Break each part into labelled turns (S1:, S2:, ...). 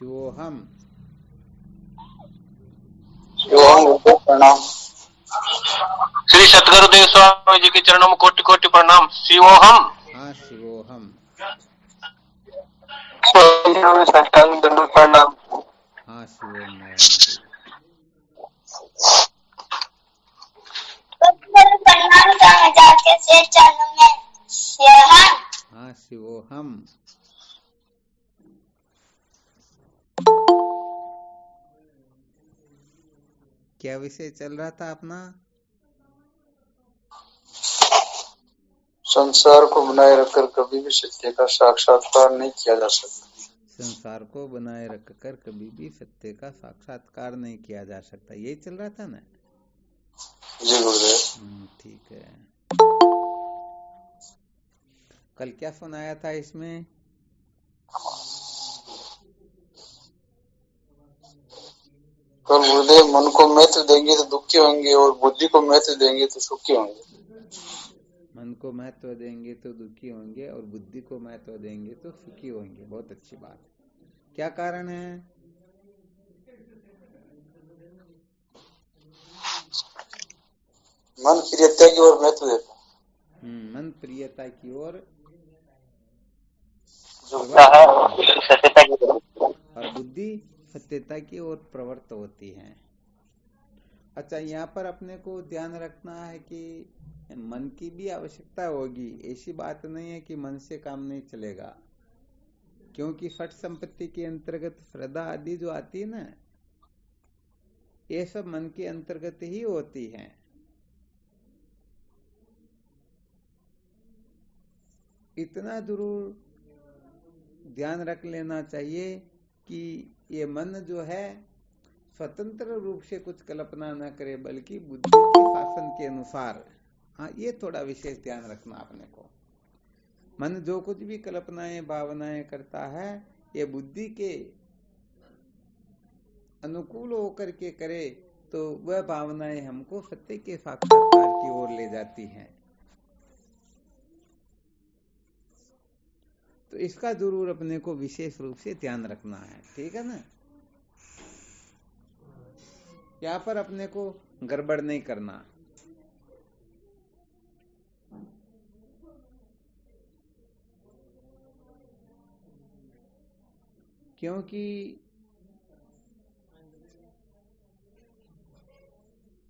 S1: शिवोहम।
S2: शिवोहम प्रणाम।
S3: श्री सतगुरुदेव स्वामी जी के चरणों में कोटि कोटि प्रणाम। शिवोहम।
S1: हाँ शिवोहम।
S2: साष्टांग दंडवत प्रणाम।
S1: हाँ शिवोम नारायण जी। हाँ शिवोहम। क्या विषय चल रहा था अपना?
S2: संसार को बनाए रखकर कभी भी सत्य का साक्षात्कार नहीं किया जा सकता।
S1: संसार को बनाए रखकर कभी भी सत्य का साक्षात्कार नहीं किया जा सकता, यही चल रहा था ना?
S2: जी गुरुदेव।
S1: ठीक है। कल क्या सुनाया था इसमें?
S2: कल गुरुदेव मन को महत्व देंगे तो दुखी होंगे और बुद्धि को महत्व देंगे तो सुखी होंगे।
S1: मन को महत्व देंगे तो दुखी होंगे और बुद्धि को महत्व देंगे तो सुखी होंगे। बहुत अच्छी बात है। क्या कारण है?
S2: मन प्रियता की ओर महत्व देता है।
S1: मन प्रियता की ओर और बुद्धि सत्यता की ओर प्रवृत्त होती है। अच्छा, यहाँ पर अपने को ध्यान रखना है कि मन की भी आवश्यकता होगी। ऐसी बात नहीं है कि मन से काम नहीं चलेगा, क्योंकि षट संपत्ति के अंतर्गत श्रद्धा आदि जो आती है ना, ये सब मन के अंतर्गत ही होती है। इतना जरूर ध्यान रख लेना चाहिए कि ये मन जो है स्वतंत्र रूप से कुछ कल्पना न करे, बल्कि बुद्धि के शासन के अनुसार। हाँ, ये थोड़ा विशेष ध्यान रखना अपने को। मन जो कुछ भी कल्पनाएं भावनाएं करता है, ये बुद्धि के अनुकूल होकर के करे तो वह भावनाएं हमको सत्य के साक्षात्कार की ओर ले जाती हैं। तो इसका जरूर अपने को विशेष रूप से ध्यान रखना है, ठीक है ना? यहाँ पर अपने को गड़बड़ नहीं करना। क्योंकि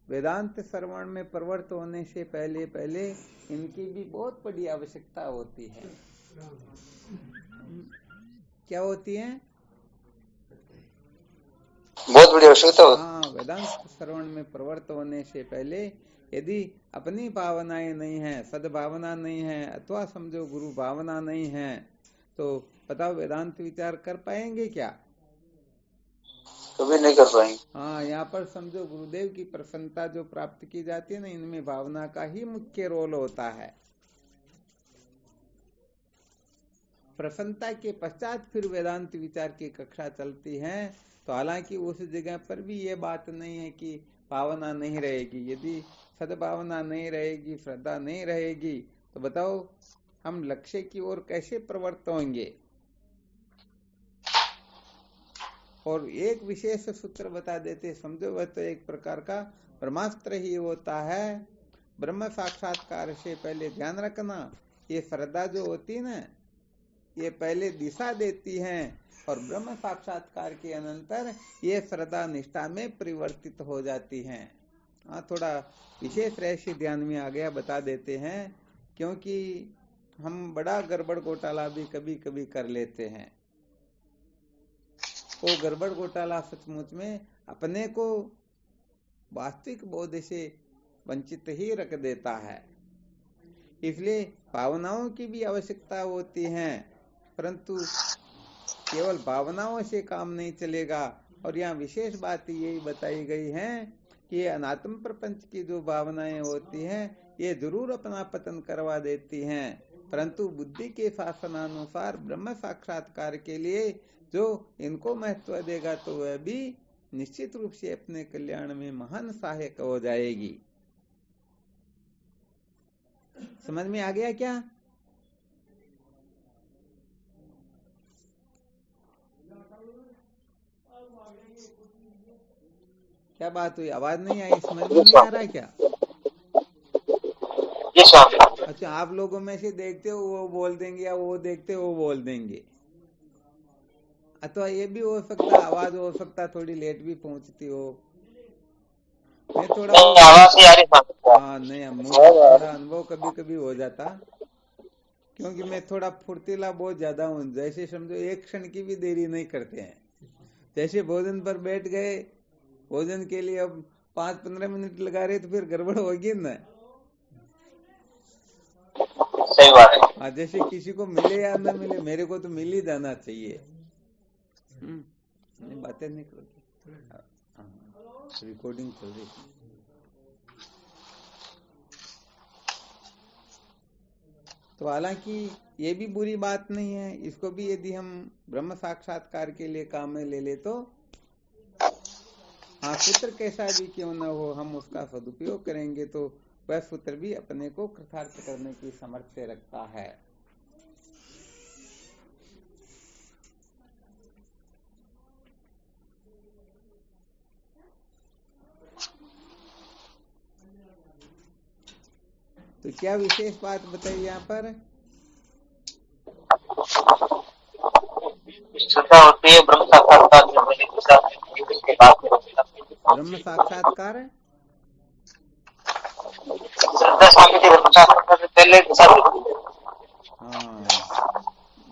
S1: वेदांत श्रवण में प्रवृत्त होने से पहले पहले इनकी भी बहुत बड़ी आवश्यकता होती है। क्या होती है?
S2: बहुत बड़ी आवश्यकता होती।
S1: हाँ, वेदांत श्रवण में प्रवृत्त होने से पहले यदि अपनी भावनाएं नहीं है, सद्भावना नहीं है, अथवा समझो गुरु भावना नहीं है, तो बताओ वेदांत विचार कर पाएंगे क्या?
S2: कभी नहीं कर पाएंगे।
S1: हाँ, यहाँ पर समझो गुरुदेव की प्रसन्नता जो प्राप्त की जाती है ना, इनमें भावना का ही मुख्य रोल होता है। प्रसन्नता के पश्चात फिर वेदांत विचार की कक्षा चलती है। तो हालांकि उस जगह पर भी ये बात नहीं है कि भावना नहीं रहेगी। यदि सद्भावना नहीं रहेगी, श्रद्धा नहीं रहेगी, तो बताओ हम लक्ष्य की ओर कैसे प्रवृत्त होंगे? और एक विशेष सूत्र बता देते, समझो वह तो एक प्रकार का ब्रह्मास्त्र ही होता है। ब्रह्म साक्षात्कार से पहले ध्यान रखना, ये श्रद्धा जो होती है ना, ये पहले दिशा देती हैं और ब्रह्म साक्षात्कार के अनंतर ये श्रद्धा निष्ठा में परिवर्तित हो जाती हैं। हाँ, थोड़ा विशेष रहस्य ध्यान में आ गया, बता देते हैं, क्योंकि हम बड़ा गड़बड़ घोटाला भी कभी कभी कर लेते हैं। वो गड़बड़ घोटाला सचमुच में अपने को वास्तविक बोध से वंचित ही रख देता है। इसलिए भावनाओं की भी आवश्यकता होती है, परंतु केवल भावनाओं से काम नहीं चलेगा। और यहाँ विशेष बात यही बताई गई है कि अनात्म प्रपंच की जो भावनाएं होती हैं, ये जरूर अपना पतन करवा देती हैं, परंतु बुद्धि के शासनानुसार ब्रह्म साक्षात्कार के लिए जो इनको महत्व देगा, तो वह भी निश्चित रूप से अपने कल्याण में महान सहायक हो जाएगी। समझ में आ गया क्या? क्या बात हुई? आवाज नहीं आई, समझ में नहीं आ रहा है क्या?
S3: जी स्वामी।
S1: अच्छा, आप लोगों में से देखते हो वो बोल देंगे या वो देखते हो वो बोल देंगे? अथवा ये भी हो सकता, आवाज हो सकता थोड़ी लेट भी पहुंचती हो। मैं थोड़ा वो,
S3: नहीं, आवाज नहीं आ रही स्वामी।
S1: हाँ नहीं, मुझे थोड़ा अनुभव कभी कभी हो जाता, क्योंकि मैं थोड़ा फुर्तीला बहुत ज्यादा हूँ। जैसे समझो एक क्षण की भी देरी नहीं करते हैं। जैसे भोजन पर बैठ गए, भोजन के लिए अब 5-15 मिनट लगा रहे तो फिर गड़बड़ होगी ना।
S3: सही बात है।
S1: हाँ, जैसे किसी को मिले या न मिले, मेरे को तो मिल ही जाना चाहिए। नहीं, बातें नहीं करोगे, रिकॉर्डिंग चल रही। तो हालांकि ये भी बुरी बात नहीं है, इसको भी यदि हम ब्रह्म साक्षात्कार के लिए काम में ले ले तो, हाँ, सूत्र कैसा भी क्यों न हो, हम उसका सदुपयोग करेंगे तो वह सूत्र भी अपने को कृतार्थ करने की सामर्थ्य रखता है। तो क्या विशेष बात बताइए यहाँ पर?
S3: श्रद्धा होती है ब्रह्म साक्षात्कार के बाद।
S1: ब्रह्म साक्षात्कार,
S3: श्रद्धा स्वामी जी ब्रह्म साक्षात्कार से पहले
S1: हाँ,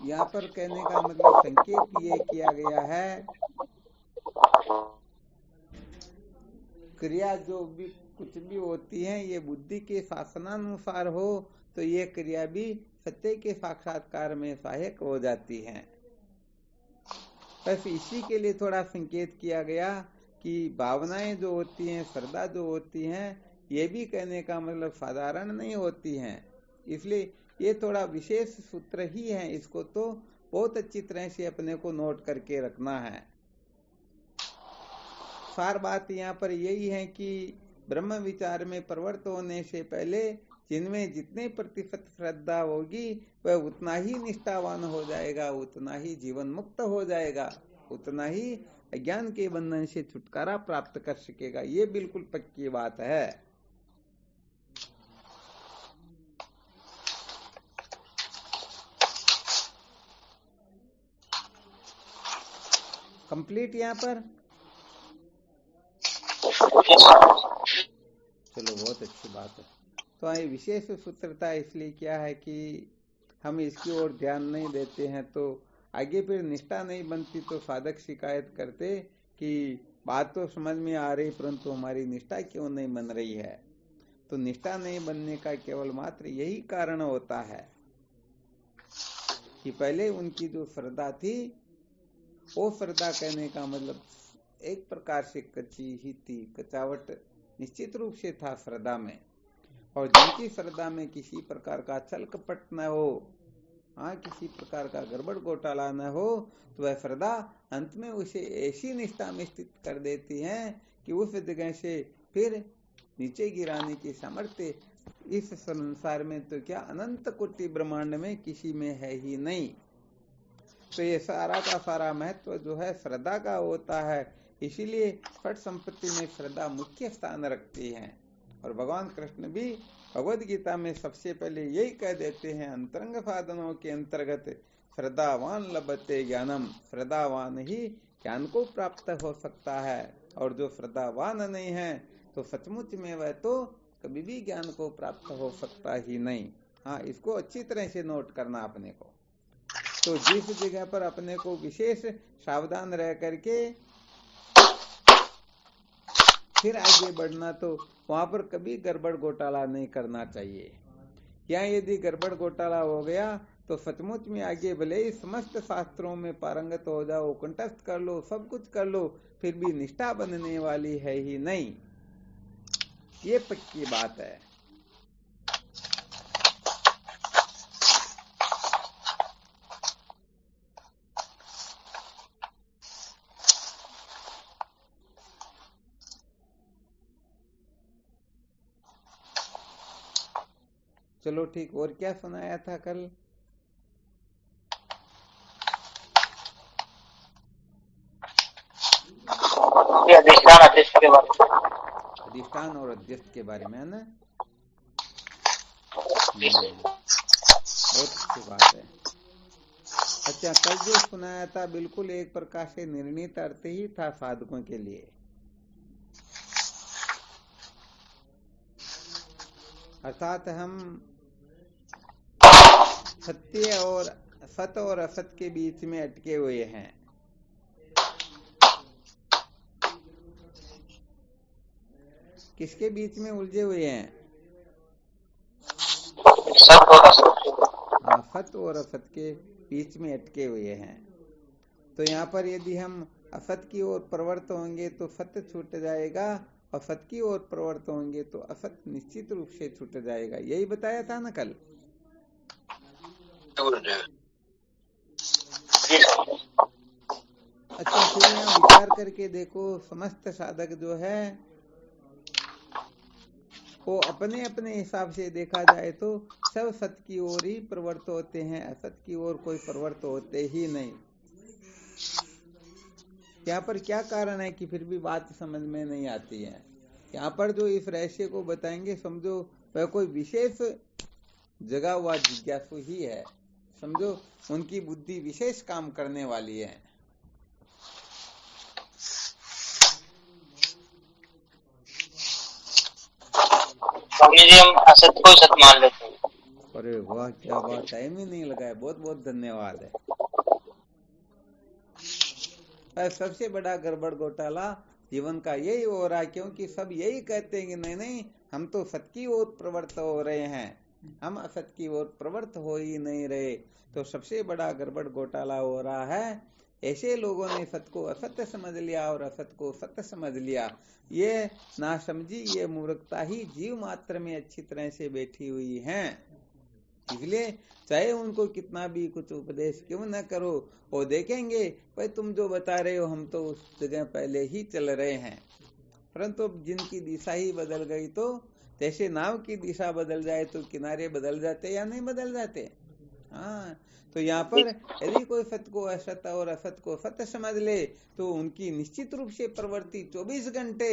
S1: यहाँ पर कहने का मतलब संकेत ये किया गया है, क्रिया जो भी कुछ भी होती है ये बुद्धि के शासनानुसार हो तो ये क्रिया भी सत्य के साक्षात्कार में सहायक हो जाती है। बस इसी के लिए थोड़ा संकेत किया गया कि भावनाएं जो होती हैं, श्रद्धा जो होती हैं, ये भी कहने का मतलब साधारण नहीं होती हैं। इसलिए ये थोड़ा विशेष सूत्र ही है, इसको तो बहुत अच्छी तरह से अपने को नोट करके रखना है। सार बात यहाँ पर यही है कि ब्रह्म विचार में प्रवृत्त होने से पहले जिनमें जितने प्रतिशत श्रद्धा होगी वह उतना ही निष्ठावान हो जाएगा, उतना ही जीवन मुक्त हो जाएगा, उतना ही अज्ञान के बंधन से छुटकारा प्राप्त कर सकेगा। ये बिल्कुल पक्की बात है। कंप्लीट यहाँ पर? चलो, बहुत अच्छी बात है। तो ये विशेष सूत्रता इसलिए क्या है कि हम इसकी ओर ध्यान नहीं देते हैं तो आगे फिर निष्ठा नहीं बनती, तो साधक शिकायत करते कि बात तो समझ में आ रही परंतु हमारी निष्ठा क्यों नहीं बन रही है। तो निष्ठा नहीं बनने का केवल मात्र यही कारण होता है कि पहले उनकी जो श्रद्धा थी वो श्रद्धा कहने का मतलब एक प्रकार से कच्ची ही थी, कचावट निश्चित रूप से था श्रद्धा में। और जिनकी श्रद्धा में किसी प्रकार का छल कपट न हो, हाँ, किसी प्रकार का गड़बड़ घोटाला न हो, तो वह श्रद्धा अंत में उसे ऐसी निष्ठा में स्थित कर देती है कि उस जगह से फिर नीचे गिराने की सामर्थ्य इस संसार में तो क्या अनंत कोटि ब्रह्मांड में किसी में है ही नहीं। तो ये सारा का सारा महत्व जो है श्रद्धा का होता है, इसीलिए फट संपत्ति में श्रद्धा मुख्य स्थान रखती है। और भगवान कृष्ण भी भगवद गीता में सबसे पहले यही कह देते हैं, अंतरंग साधनों के अंतर्गत श्रद्धावान लभते ज्ञानम, श्रद्धावान ही ज्ञान को प्राप्त हो सकता है। और जो श्रद्धावान नहीं है तो सचमुच में वह तो कभी भी ज्ञान को प्राप्त हो सकता ही नहीं। हाँ, इसको अच्छी तरह से नोट करना अपने को। तो जिस जगह पर अपने को विशेष सावधान रह करके फिर आगे बढ़ना, तो वहां पर कभी गड़बड़ घोटाला नहीं करना चाहिए। या यदि गड़बड़ घोटाला हो गया तो सचमुच में आगे भले ही समस्त शास्त्रों में पारंगत हो जाओ, कंठस्थ कर लो, सब कुछ कर लो, फिर भी निष्ठा बनने वाली है ही नहीं। ये पक्की बात है। चलो ठीक, और क्या सुनाया था कल?
S3: अभी अधिष्ठान अध्यक्ष के बारे में,
S1: अधिष्ठान और अध्यक्ष के बारे में है ना। बहुत अच्छी बात है। अच्छा, कल जो सुनाया था बिल्कुल एक प्रकार से निर्णीत अर्थ ही था साधकों के लिए, अर्थात हम सत्य और सत और असत के बीच में अटके हुए हैं। किसके बीच में उलझे हुए हैं? हाँ, सत और असत के बीच में अटके हुए हैं। तो यहाँ पर यदि हम असत की ओर प्रवृत्त होंगे तो सत्य छूट जाएगा, और सत की ओर प्रवृत्त होंगे तो असत निश्चित रूप से छूट जाएगा। यही बताया था ना कल। अच्छा, फिर यहाँ विचार करके देखो, समस्त साधक जो है वो अपने अपने हिसाब से देखा जाए तो सब सत की ओर ही प्रवृत्त होते हैं, असत की ओर कोई प्रवृत्त होते ही नहीं। यहाँ पर क्या कारण है कि फिर भी बात समझ में नहीं आती है? यहाँ पर जो इस रहस्य को बताएंगे, समझो वह कोई विशेष जगा हुआ जिज्ञासु ही है, समझो उनकी बुद्धि विशेष काम करने वाली है।
S3: स्वामी जी, हम असत को सत मान लेते हैं।
S1: अरे वाह, क्या बात, टाइम ही नहीं लगा है। बहुत बहुत धन्यवाद है। सबसे बड़ा गड़बड़ घोटाला जीवन का यही हो रहा है, क्योंकि सब यही कहते हैं कि नहीं नहीं, हम तो सत की ओर प्रवृत्त हो रहे हैं, हम असत की ओर प्रवृत्त हो ही नहीं रहे। तो सबसे बड़ा गड़बड़ घोटाला हो रहा है। ऐसे लोगों ने सत को असत्य समझ लिया और असत को सत्य समझ लिया। ये नासमझी, ये मूर्खता ही जीव मात्र में अच्छी तरह से बैठी हुई है। इसलिए चाहे उनको कितना भी कुछ उपदेश क्यों न करो, वो देखेंगे भाई तुम जो बता रहे हो हम तो उस जगह पहले ही चल रहे हैं। परंतु जिनकी दिशा ही बदल गई, तो जैसे नाव की दिशा बदल जाए तो किनारे बदल जाते या नहीं बदल जाते? हाँ, तो यहाँ पर यदि कोई सत्य को असत और असत को सत्य समझ ले तो उनकी निश्चित रूप से प्रवृत्ति 24 घंटे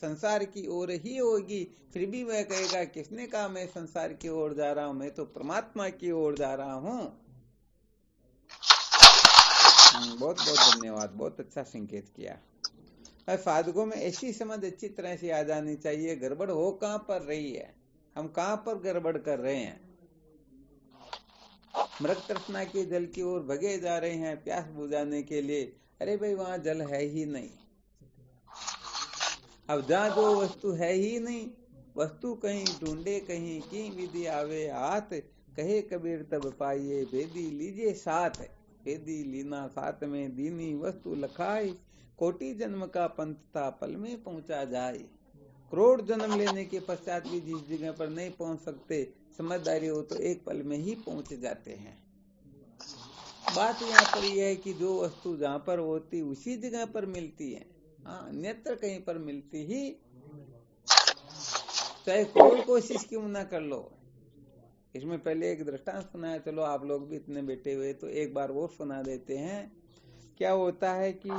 S1: संसार की ओर ही होगी। फिर भी वह कहेगा किसने कहा मैं संसार की ओर जा रहा हूं, मैं तो परमात्मा की ओर जा रहा हूं। बहुत बहुत धन्यवाद, बहुत अच्छा संकेत किया। साधकों में ऐसी समझ अच्छी तरह से आ जानी चाहिए, गड़बड़ हो कहाँ पर रही है, हम कहाँ पर गड़बड़ कर रहे हैं। मृग तृष्णा के जल की ओर भगे जा रहे हैं प्यास बुझाने के लिए, अरे भाई वहां जल है ही नहीं। अब जहाँ जो वस्तु है ही नहीं, वस्तु कहीं ढूंढे कहीं की विधि आवे हाथ, कहे कबीर तब पाइए बेदी लीजिए साथ। बेदी लीना साथ में दीनी वस्तु लखाई, कोटि जन्म का पंथ था पल में पहुंचा जाए। करोड़ जन्म लेने के पश्चात भी जिस जगह पर नहीं पहुंच सकते, समझदारी हो तो एक पल में ही पहुंच जाते हैं। बात यहाँ पर यह है कि जो वस्तु जहाँ पर होती उसी जगह पर मिलती है, अन्यत्र कहीं पर मिलती ही, चाहे करोड़ कोशिश क्यों ना कर लो। इसमें पहले एक दृष्टांत सुनाया, चलो आप लोग भी इतने बैठे हुए तो एक बार वो सुना देते हैं। क्या होता है कि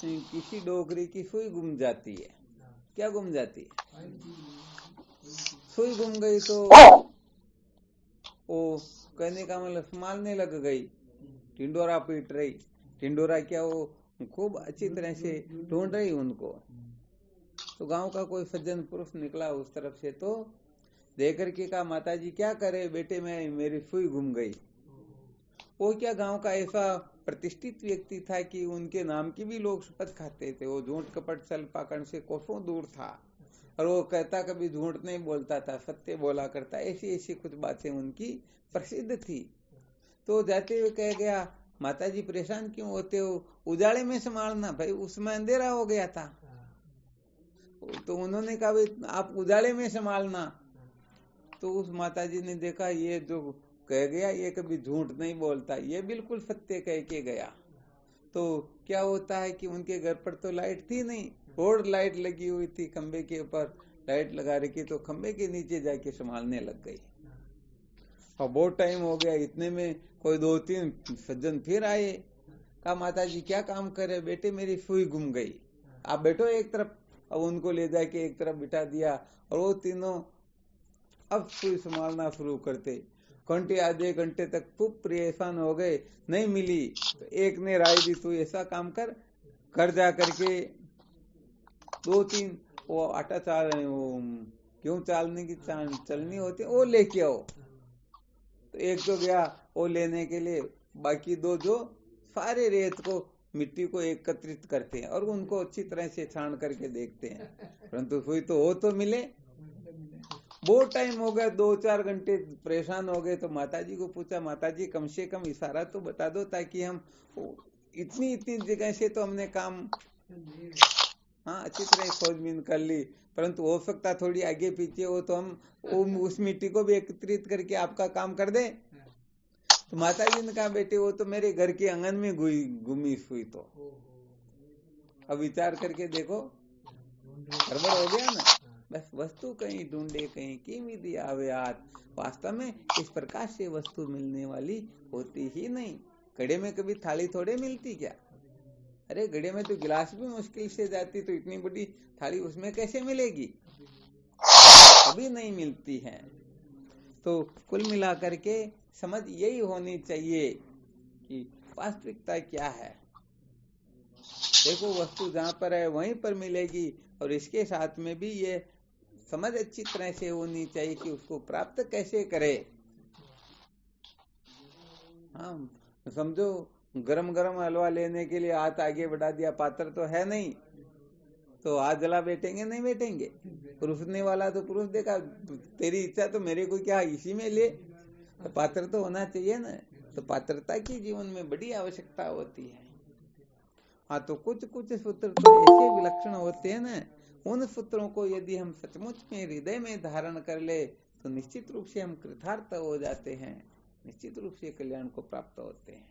S1: किसी डोगरी की सुई गुम जाती है। क्या गुम जाती है? सुई गुम गई तो वो कहने का मतलब संभालने लग गई, टिंडोरा पीट रही। टिंडोरा क्या, वो खूब अच्छी तरह से ढूंढ रही उनको। तो गांव का कोई सज्जन पुरुष निकला उस तरफ से, तो देकर के कहा माताजी क्या करे बेटे, मैं मेरी सुई गुम गई। वो क्या गांव का ऐसा प्रतिष्ठित व्यक्ति था कि उनके नाम की भी लोग शपथ खाते थे। वो झूठ कपट छल पाखंड से कोसों दूर था, और वो कहता कभी झूठ नहीं बोलता था, सत्य बोला करता। ऐसी ऐसी कुछ बातें उनकी प्रसिद्ध थी। तो जाते हुए कह गया माताजी परेशान क्यों होते हो, उजाले में संभालना। भाई उसमें अंधेरा हो गया था, तो उन्होंने कहा भाई आप उजाले में संभालना। तो उस माताजी ने देखा ये जो कह गया ये कभी झूठ नहीं बोलता, ये बिल्कुल सत्य कह के गया। तो क्या होता है कि उनके घर पर तो लाइट थी नहीं, रोड लाइट लगी हुई थी, खंबे के ऊपर लाइट लगा रखी, तो खंबे के नीचे जाके संभालने लग गई। और बहुत टाइम हो गया, इतने में कोई 2-3 सज्जन फिर आए। कहा माताजी क्या काम करे बेटे, मेरी सुई गुम गई। आप बैठो एक तरफ, अब उनको ले जाके एक तरफ बिठा दिया और वो तीनों अब सुई संभालना शुरू करते। घंटे आधे घंटे तक खूब परेशान हो गए, नहीं मिली तो एक ने राय दी तू ऐसा काम कर जा करके 2-3 वो आटा चाल क्यों चालने की चलनी होती वो लेके आओ। तो एक तो गया वो लेने के लिए, बाकी 2 जो सारे रेत को मिट्टी को एकत्रित करते हैं और उनको अच्छी तरह से छान करके देखते हैं, परंतु सुई तो हो तो मिले। बहुत टाइम हो गया, 2-4 घंटे परेशान हो गए। तो माताजी को पूछा, माताजी कम से कम इशारा तो बता दो ताकि हम इतनी जगह से तो हमने काम अच्छी तरह खोजबीन कर ली, परंतु हो सकता थोड़ी आगे पीछे हो तो हम उस मिट्टी को भी एकत्रित करके आपका काम कर दे। तो माताजी ने कहा बेटे वो तो मेरे घर के आंगन में घूमी सुई, तो अब विचार करके देखो गड़बड़ हो गया ना। बस वस्तु कहीं ढूंढे कहीं की विधि आवे हाथ, वास्तव में इस प्रकार से वस्तु मिलने वाली होती ही नहीं। घड़े में कभी थाली थोड़े मिलती क्या? अरे घड़े में तो गिलास भी मुश्किल से जाती, तो इतनी बड़ी थाली उसमें कैसे मिलेगी? कभी नहीं मिलती है। तो कुल मिलाकर के समझ यही होनी चाहिए कि वास्तविकता क्या है। देखो वस्तु जहां पर है वहीं पर मिलेगी, और इसके साथ में भी ये समझ अच्छी तरह से होनी चाहिए कि उसको प्राप्त कैसे करे। हाँ समझो गरम गरम हलवा लेने के लिए हाथ आगे बढ़ा दिया, पात्र तो है नहीं, तो हाथ जला बैठेंगे नहीं बैठेंगे? पुरुषने वाला तो पुरुष देखा तेरी इच्छा तो मेरे को क्या इसी में ले, तो पात्र तो होना चाहिए ना। तो पात्रता की जीवन में बड़ी आवश्यकता होती है। हाँ तो कुछ सूत्र तो ऐसे विलक्षण होते हैं ना, उन सूत्रों को यदि हम सचमुच में हृदय में धारण कर ले तो निश्चित रूप से हम कृतार्थ हो जाते हैं, निश्चित रूप से कल्याण को प्राप्त होते हैं।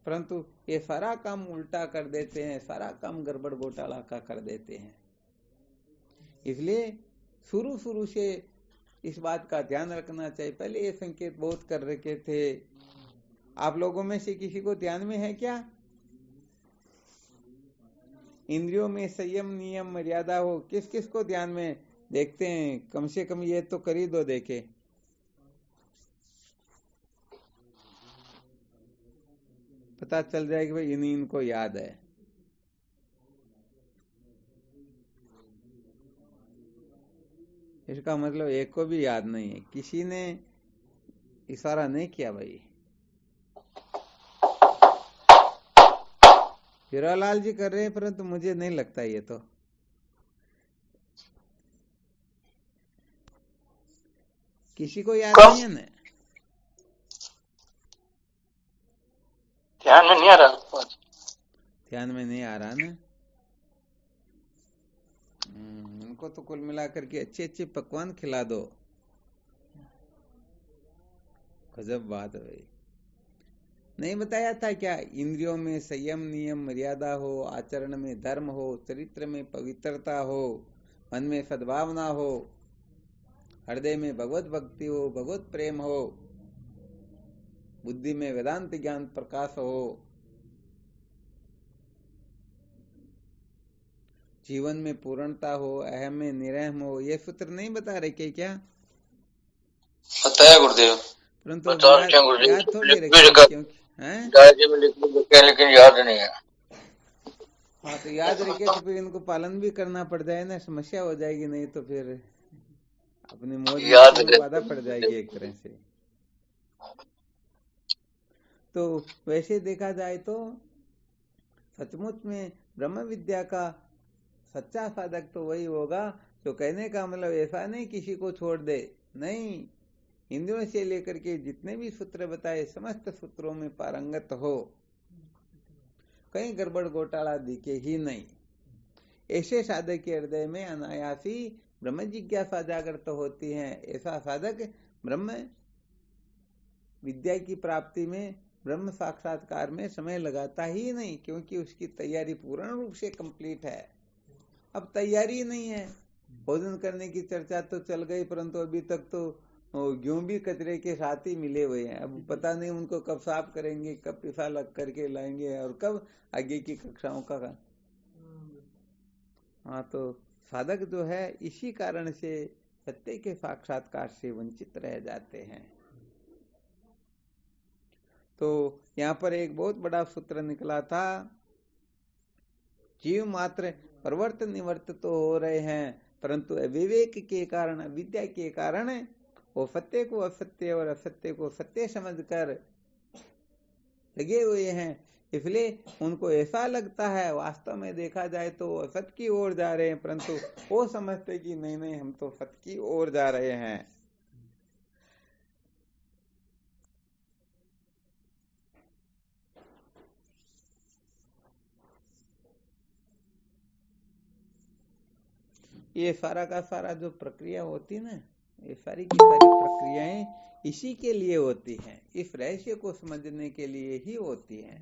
S1: परंतु ये सारा काम उल्टा कर देते हैं, सारा काम गड़बड़ घोटाला का कर देते हैं। इसलिए शुरू से इस बात का ध्यान रखना चाहिए। पहले ये संकेत बहुत कर रखे थे, आप लोगों में से किसी को ध्यान में है क्या? इंद्रियों में संयम नियम मर्यादा हो, किस किस को ध्यान में? देखते हैं, कम से कम ये तो कर ही दो, देखे पता चल जाए कि भाई इनको याद है। इसका मतलब एक को भी याद नहीं है, किसी ने इशारा नहीं किया भाई। हीरालाल जी कर रहे हैं, परंतु मुझे नहीं लगता ये तो। किसी को याद नहीं है ना?
S2: ध्यान में नहीं आ रहा,
S1: ध्यान में नहीं आ रहा ना। इनको तो कुल मिलाकर के अच्छे पकवान खिला दो, गजब बात है भाई। नहीं बताया था क्या? इंद्रियों में संयम नियम मर्यादा हो, आचरण में धर्म हो, चरित्र में पवित्रता हो, मन में सद्भावना हो, हृदय में भगवत भक्ति हो, भगवत प्रेम हो, बुद्धि में वेदांत ज्ञान प्रकाश हो, जीवन में पूर्णता हो, अहम में निरहम हो। ये सूत्र नहीं बता रहे क्या?
S2: बताया गुरुदेव,
S1: परंतु याद थोड़ी रखे, क्योंकि
S2: लेकिन याद नहीं है।
S1: हाँ तो याद रखे तो फिर इनको पालन भी करना पड़ जाए ना, समस्या हो जाएगी, नहीं तो फिर अपनी मौज में बाधा पड़ जाएगी एक तरह से। तो वैसे देखा जाए तो सचमुच में ब्रह्म विद्या का सच्चा साधक तो वही होगा जो, कहने का मतलब ऐसा नहीं किसी को छोड़ दे, नहीं, इंद्रियों से लेकर के जितने भी सूत्र बताए समस्त सूत्रों में पारंगत हो, कहीं गड़बड़ घोटाला दिखे ही नहीं। ऐसे साधक के हृदय में अनायासी ब्रह्म जिज्ञासा जागृत होती है। ऐसा साधक ब्रह्म विद्या की प्राप्ति में, ब्रह्म साक्षात्कार में समय लगाता ही नहीं, क्योंकि उसकी तैयारी पूर्ण रूप से कंप्लीट है। अब तैयारी नहीं है, भोजन करने की चर्चा तो चल गई, परंतु अभी तक तो गेहूं भी कचरे के साथ ही मिले हुए हैं। अब पता नहीं उनको कब साफ करेंगे, कब पिसा लग करके लाएंगे, और कब आगे की कक्षाओं का हाँ, तो साधक जो है इसी कारण से सत्य के साक्षात्कार से वंचित रह जाते हैं। तो यहाँ पर एक बहुत बड़ा सूत्र निकला था, जीव मात्र प्रवर्त निवर्त तो हो रहे हैं, परंतु अविवेक के कारण, अविद्या के कारण वो सत्य को असत्य और असत्य को सत्य समझकर लगे हुए हैं। इसलिए उनको ऐसा लगता है, वास्तव में देखा जाए तो असत की ओर जा रहे हैं, परंतु वो समझते कि नहीं नहीं, हम तो सत्य की ओर जा रहे हैं। ये सारा का सारा जो प्रक्रिया होती ना, ये सारी की सारी प्रक्रियाएं इसी के लिए होती हैं, इस रहस्य को समझने के लिए ही होती हैं।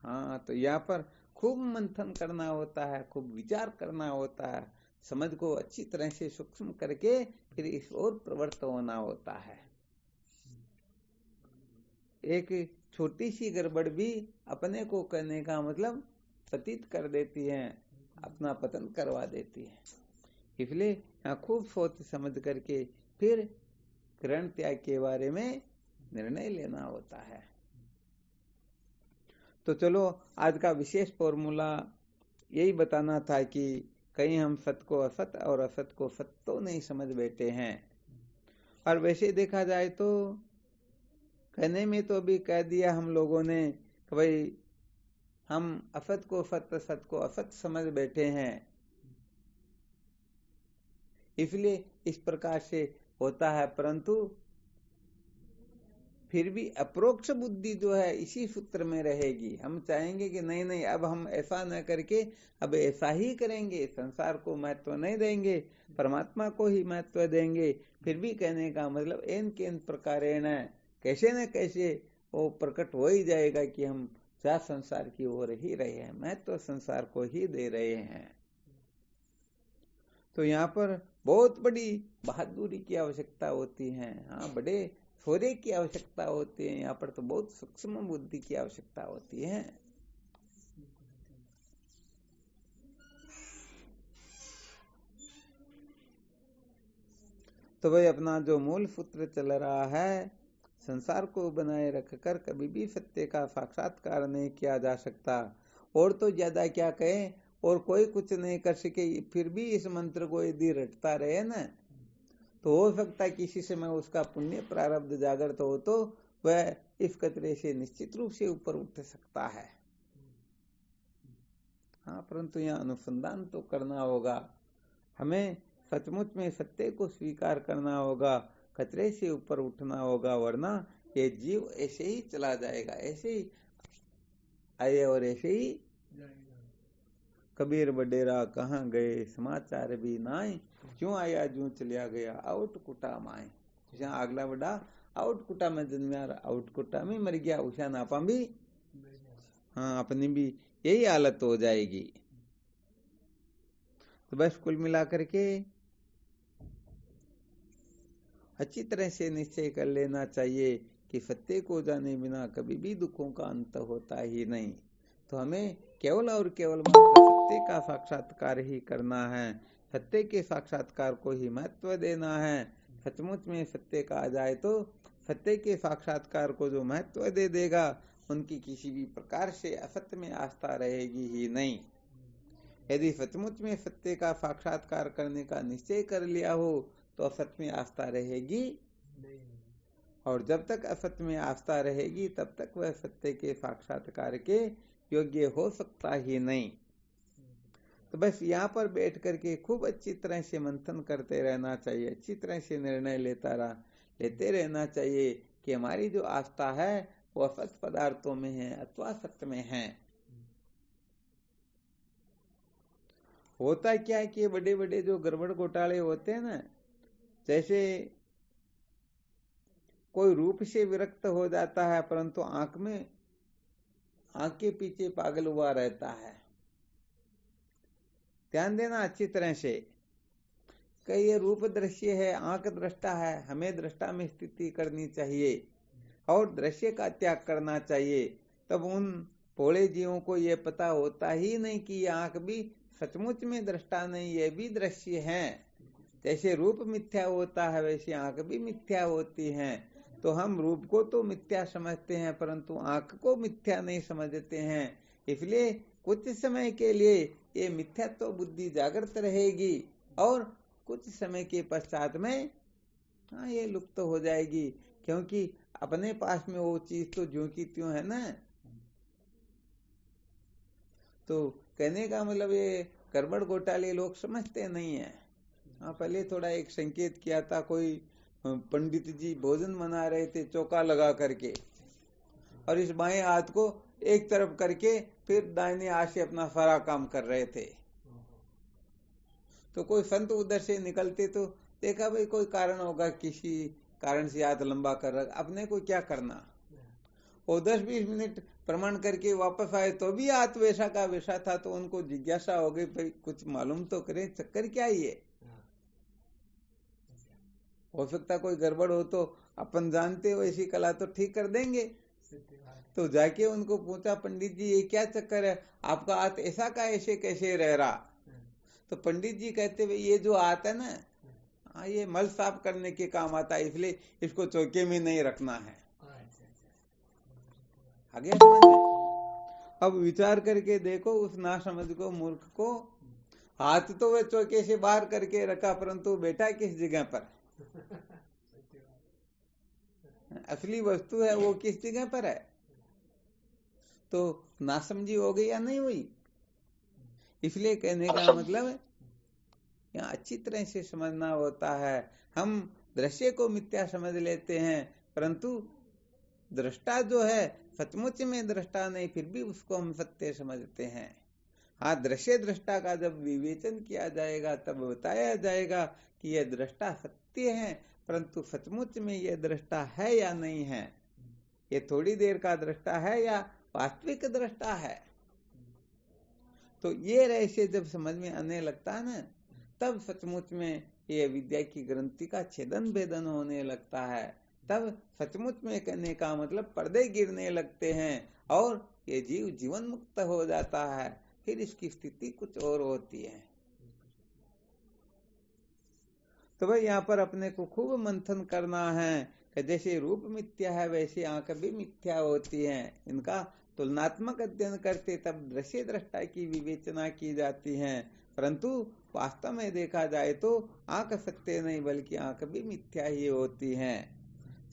S1: हाँ, तो यहाँ पर खूब मंथन करना होता है, खूब विचार करना होता है, समझ को अच्छी तरह से सूक्ष्म करके फिर इस ओर प्रवृत्त होना होता है। एक छोटी सी गड़बड़ भी अपने को करने का मतलब पतित कर देती है, अपना पतन करवा देती है। इसलिए यहाँ खूब सोच समझ करके फिर ग्रहण त्याग के बारे में निर्णय लेना होता है। तो चलो, आज का विशेष फॉर्मूला यही बताना था कि कहीं हम सत्य को असत और असत को सत्य तो नहीं समझ बैठे हैं। और वैसे देखा जाए तो कहने में तो अभी कह दिया हम लोगों ने कि भाई हम असत को सत्य, सत्य को असत समझ बैठे हैं। इसलिए इस प्रकार से होता है, परंतु फिर भी अप्रोक्ष बुद्धि जो है इसी सूत्र में रहेगी। हम चाहेंगे कि नहीं नहीं, अब हम ऐसा न करके अब ऐसा ही करेंगे, संसार को महत्व नहीं देंगे, परमात्मा को ही महत्व देंगे। फिर भी कहने का मतलब एन केन प्रकारेण कैसे न कैसे वो प्रकट हो ही जाएगा कि हम क्या संसार की ओर ही रहे हैं, महत्व संसार को ही दे रहे हैं। तो यहाँ पर बहुत बड़ी बहादुरी की आवश्यकता होती है। हाँ, बड़े शौर्य की आवश्यकता होती है। यहाँ पर तो बहुत सूक्ष्म बुद्धि की आवश्यकता होती है। तो भाई अपना जो मूल सूत्र चल रहा है, संसार को बनाए रखकर कभी भी सत्य का साक्षात्कार नहीं किया जा सकता। और तो ज्यादा क्या कहें, और कोई कुछ नहीं कर सके, फिर भी इस मंत्र को यदि रटता रहे ना, तो हो सकता है किसी समय उसका पुण्य प्रारब्ध जागृत हो तो वह इस कचरे से निश्चित रूप से ऊपर उठ सकता है। हाँ, परंतु यहाँ अनुसंधान तो करना होगा, हमें सचमुच में सत्य को स्वीकार करना होगा, कचरे से ऊपर उठना होगा, वरना ये जीव ऐसे ही चला जाएगा, ऐसे ही आए और ऐसे ही कबीर बडेरा कहाँ गए, समाचार भी नाय, क्यों आया जूं चलिया गया, आउटकुटा माए। जहाँ अगला बड़ा आउटकुटा में जन्मिया, आउटकुटा में मर गया, उषा नापा भी, हाँ, अपनी भी यही हालत हो जाएगी। तो बस कुल मिलाकर के अच्छी तरह से निश्चय कर लेना चाहिए कि सत्य को जाने बिना कभी भी दुखों का अंत होता ही नहीं। तो हमें केवल और केवल मात्र सत्य का साक्षात्कार ही करना है, सत्य के साक्षात्कार को ही महत्व देना है। सचमुच में सत्य का आ जाए तो सत्य के साक्षात्कार को जो महत्व दे देगा, उनकी किसी भी प्रकार से असत्य में आस्था रहेगी ही नहीं। यदि सचमुच में सत्य का साक्षात्कार करने का निश्चय कर लिया हो तो असत्य में आस्था रहेगी नहीं, और जब तक असत्य में आस्था रहेगी तब तक वह सत्य के साक्षात्कार के योग्य हो सकता ही नहीं। तो बस यहाँ पर बैठ करके खूब अच्छी तरह से मंथन करते रहना चाहिए, अच्छी तरह से निर्णय लेते रहना चाहिए कि हमारी जो आस्था है वो असत पदार्थों में है अथवा सत्य में है। होता क्या है कि बड़े बड़े जो गड़बड़ घोटाले होते हैं ना, जैसे कोई रूप से विरक्त हो जाता है परंतु आंख के पीछे पागल हुआ रहता है। ध्यान देना अच्छी तरह से, कई ये रूप दृश्य है, आंख दृष्टा है, हमें दृष्टा में स्थिति करनी चाहिए और दृश्य का त्याग करना चाहिए। तब उन भोले जीवों को ये पता होता ही नहीं कि ये आंख भी सचमुच में दृष्टा नहीं, ये भी दृश्य हैं। जैसे रूप मिथ्या होता है वैसे आंख भी मिथ्या होती हैं। तो हम रूप को तो मिथ्या समझते हैं परंतु आंख को मिथ्या नहीं समझते हैं। इसलिए कुछ समय के लिए ये मिथ्यात्व बुद्धि जागृत रहेगी और कुछ समय के पश्चात में ये लुप्त हो जाएगी, क्योंकि अपने पास में वो चीज तो ज्यों की त्यों है ना। तो कहने का मतलब ये गड़बड़ घोटाले लोग समझते नहीं है। पहले थोड़ा एक संकेत किया था, कोई पंडित जी भोजन बना रहे थे चौका लगा करके, और इस बाएं हाथ को एक तरफ करके फिर दाहिने हाथ से अपना सारा काम कर रहे थे। तो कोई संत उधर से निकलते तो देखा भाई कोई कारण होगा, किसी कारण से हाथ लंबा कर रहा, अपने को क्या करना। वो 10-20 मिनट प्रमाण करके वापस आए तो भी हाथ वैसा का वैसा था। तो उनको जिज्ञासा हो गई, भाई कुछ मालूम तो करें, चक्कर क्या ये। हो सकता कोई गड़बड़ हो तो अपन जानते हो ऐसी कला तो ठीक कर देंगे। तो जाके उनको पूछा, पंडित जी ये क्या चक्कर है, आपका हाथ ऐसा का ऐसे कैसे रह रहा। तो पंडित जी कहते भाई ये जो हाथ है ना, ये मल साफ करने के काम आता है, इसलिए इसको चौके में नहीं रखना है। आगे समझ में। अब विचार करके देखो उस नासमझ को, मूर्ख को, हाथ तो वह चौके से बाहर करके रखा परंतु बैठा किस जगह पर। असली वस्तु है वो किस जगह पर है। तो नासमझी हो गई या नहीं हुई। इसलिए कहने का मतलब यहाँ अच्छी तरह से समझना होता है। हम दृश्य को मिथ्या समझ लेते हैं परंतु दृष्टा जो है सचमुच में दृष्टा नहीं, फिर भी उसको हम सत्य समझते हैं। हाँ, दृश्य दृष्टा का जब विवेचन किया जाएगा तब बताया जाएगा कि यह दृष्टा सत्य है, परंतु सचमुच में यह दृष्टा है या नहीं है, ये थोड़ी देर का दृष्टा है या वास्तविक दृष्टा है। तो ये रहस्य जब समझ में आने लगता है ना, तब सचमुच में ये विद्या की ग्रंथि का छेदन भेदन होने लगता है। तब सचमुच में कहने का मतलब पर्दे गिरने लगते हैं और ये जीव जीवन मुक्त हो जाता है। फिर इसकी स्थिति कुछ और होती है। तो भाई यहाँ पर अपने को खूब मंथन करना है कि जैसे रूप मिथ्या है वैसे आंख भी मिथ्या होती है। इनका तुलनात्मक अध्ययन करते तब दृश्य दृष्टा की विवेचना की जाती है, परंतु वास्तव में देखा जाए तो आंख सत्य नहीं बल्कि आंख भी मिथ्या ही होती है।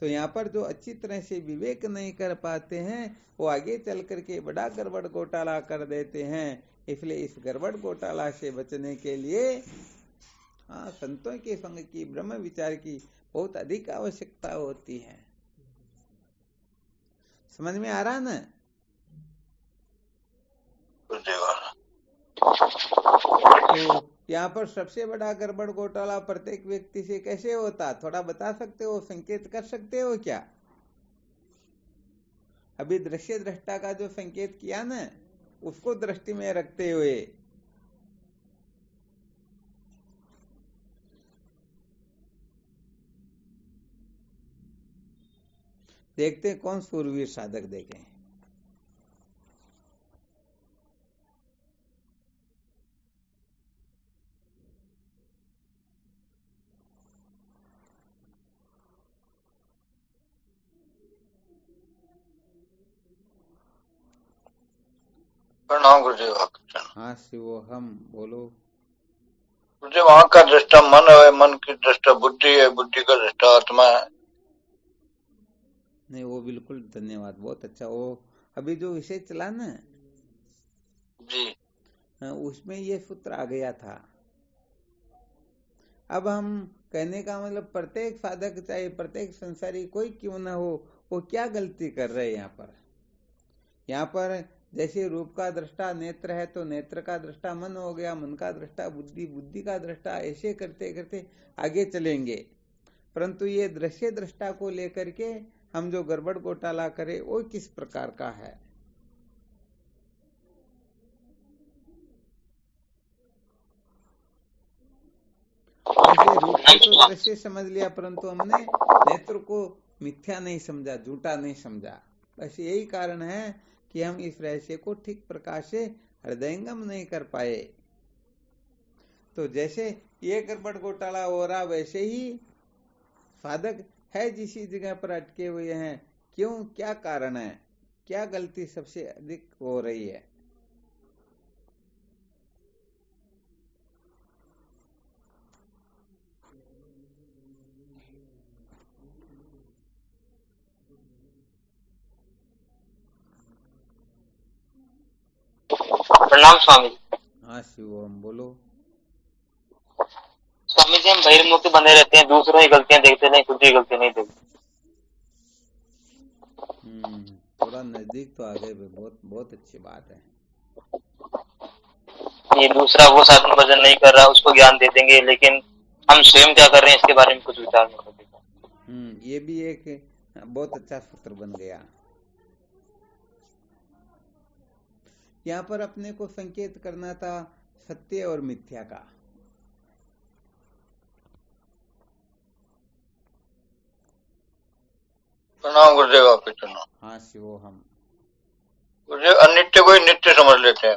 S1: तो यहाँ पर जो अच्छी तरह से विवेक नहीं कर पाते हैं वो आगे चल करके बड़ा गड़बड़ घोटाला कर देते हैं। इसलिए इस गड़बड़ घोटाला से बचने के लिए संतों के संग की, ब्रह्म विचार की बहुत अधिक आवश्यकता होती है। समझ में आ रहा है ना। तो यहाँ पर सबसे बड़ा गड़बड़ घोटाला प्रत्येक व्यक्ति से कैसे होता, थोड़ा बता सकते हो, संकेत कर सकते हो क्या। अभी दृश्य दृष्टा का जो संकेत किया ना, उसको दृष्टि में रखते हुए देखते कौन सूरवीर साधक देखें।
S2: प्रणाम गुरुदेव।
S1: हाँ शिवो, हम बोलो।
S2: गुरुदेव, आंख का दृष्टा मन है, मन की दृष्टा बुद्धि है, बुद्धि का दृष्टा आत्मा है।
S1: नहीं, वो बिल्कुल, धन्यवाद, बहुत अच्छा। वो अभी जो विषय चला ना
S2: जी,
S1: उसमें ये सूत्र आ गया था। अब हम कहने का मतलब प्रत्येक साधक चाहे प्रत्येक संसारी कोई क्यों ना हो, वो क्या गलती कर रहे हैं यहाँ पर जैसे रूप का दृष्टा नेत्र है तो नेत्र का दृष्टा मन हो गया, मन का दृष्टा बुद्धि, बुद्धि का दृष्टा, ऐसे करते करते आगे चलेंगे। परंतु ये दृश्य दृष्टा को लेकर के हम जो गड़बड़ घोटाला करे वो किस प्रकार का है। जैसे रूप को तो दृश्य समझ लिया परंतु हमने नेत्र को मिथ्या नहीं समझा, झूठा नहीं समझा। बस यही कारण है कि हम इस रहस्य को ठीक प्रकार से हृदयंगम नहीं कर पाए। तो जैसे ये गड़बड़ घोटाला हो रहा, वैसे ही साधक है जिसी जगह पर अटके हुए हैं। क्यों, क्या कारण है, क्या गलती सबसे अधिक हो रही है?
S3: प्रणाम स्वामी जी।
S1: हाँ शिवम, बोलो।
S3: स्वामी जी, हम बहिर्मुख बने रहते हैं, दूसरों की गलतियां देखते नहीं, खुद की गलती नहीं देखते।
S1: थोड़ा नजदीक तो आ गए, बहुत बहुत अच्छी बात है।
S3: ये दूसरा वो साधन भजन नहीं कर रहा, उसको ज्ञान दे देंगे, लेकिन हम स्वयं क्या कर रहे हैं इसके बारे में कुछ विचार नहीं करते।
S1: ये भी एक बहुत अच्छा सूत्र बन गया। यहाँ पर अपने को संकेत करना था सत्य और मिथ्या का।
S4: प्रणाम गुरुदेव, आपके चरणों।
S1: हाँ शिवो, हम
S4: गुरुदेव अनित्य को ही नित्य समझ लेते हैं।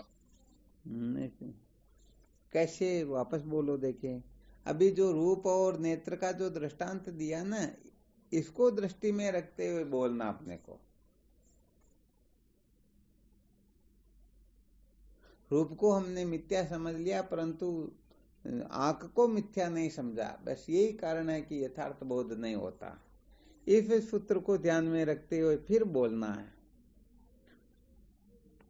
S1: कैसे, वापस बोलो। देखें, अभी जो रूप और नेत्र का जो दृष्टांत दिया ना, इसको दृष्टि में रखते हुए बोलना अपने को। रूप को हमने मिथ्या समझ लिया, परंतु आंख को मिथ्या नहीं समझा। बस यही कारण है कि यथार्थ बोध नहीं होता। इस सूत्र को ध्यान में रखते हुए फिर बोलना है।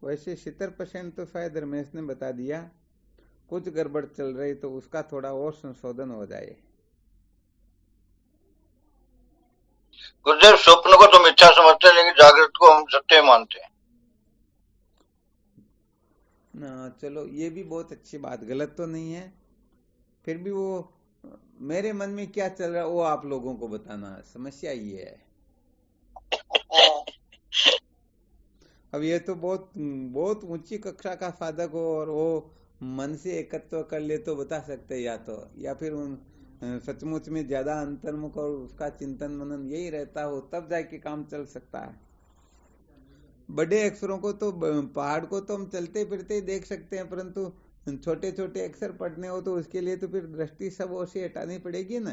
S1: वैसे 70% तो शायद रमेश ने बता दिया, कुछ गड़बड़ चल रही तो उसका थोड़ा और संशोधन हो जाए।
S4: गुरुदेव स्वप्न को तो मिथ्या समझते हैं, लेकिन जागृत को हम सत्य मानते हैं।
S1: ना चलो, ये भी बहुत अच्छी बात, गलत तो नहीं है। फिर भी वो मेरे मन में क्या चल रहा है वो आप लोगों को बताना, समस्या ये है। अब ये तो बहुत बहुत ऊंची कक्षा का साधक हो और वो मन से एकत्व कर ले तो बता सकते, या फिर उन सचमुच में ज्यादा अंतर्मुख और उसका चिंतन मनन यही रहता हो, तब जाके काम चल सकता है। बड़े अक्षरों को तो, पहाड़ को तो हम चलते फिरते ही देख सकते हैं, परंतु छोटे छोटे अक्षर पढ़ने हो तो उसके लिए तो फिर दृष्टि सब ओर से हटानी पड़ेगी ना।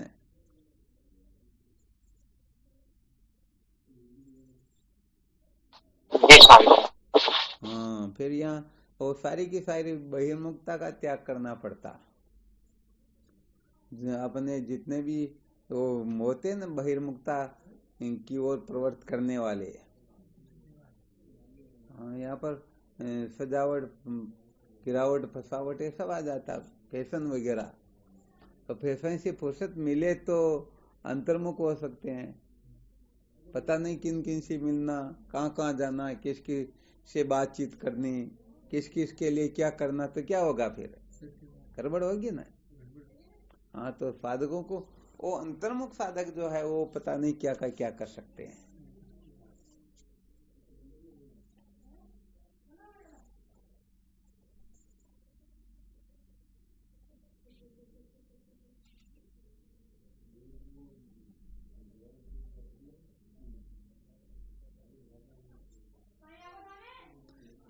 S1: हाँ, फिर यहाँ वो सारी की सारी बहिर्मुखता का त्याग करना पड़ता। अपने जितने भी वो होते ना बहिर्मुखता की ओर प्रवृत्त करने वाले, यहाँ पर सजावट, गिरावट, फसावट ये सब आ जाता, फैशन वगैरह। तो फैशन से फुर्सत मिले तो अंतर्मुख हो सकते हैं। पता नहीं किन किन से मिलना, कहाँ कहाँ जाना, किसकी से बातचीत करनी, किस किस के लिए क्या करना, तो क्या होगा, फिर गड़बड़ होगी ना। हाँ, तो साधकों को, वो अंतर्मुख साधक जो है वो पता नहीं क्या का क्या कर सकते हैं।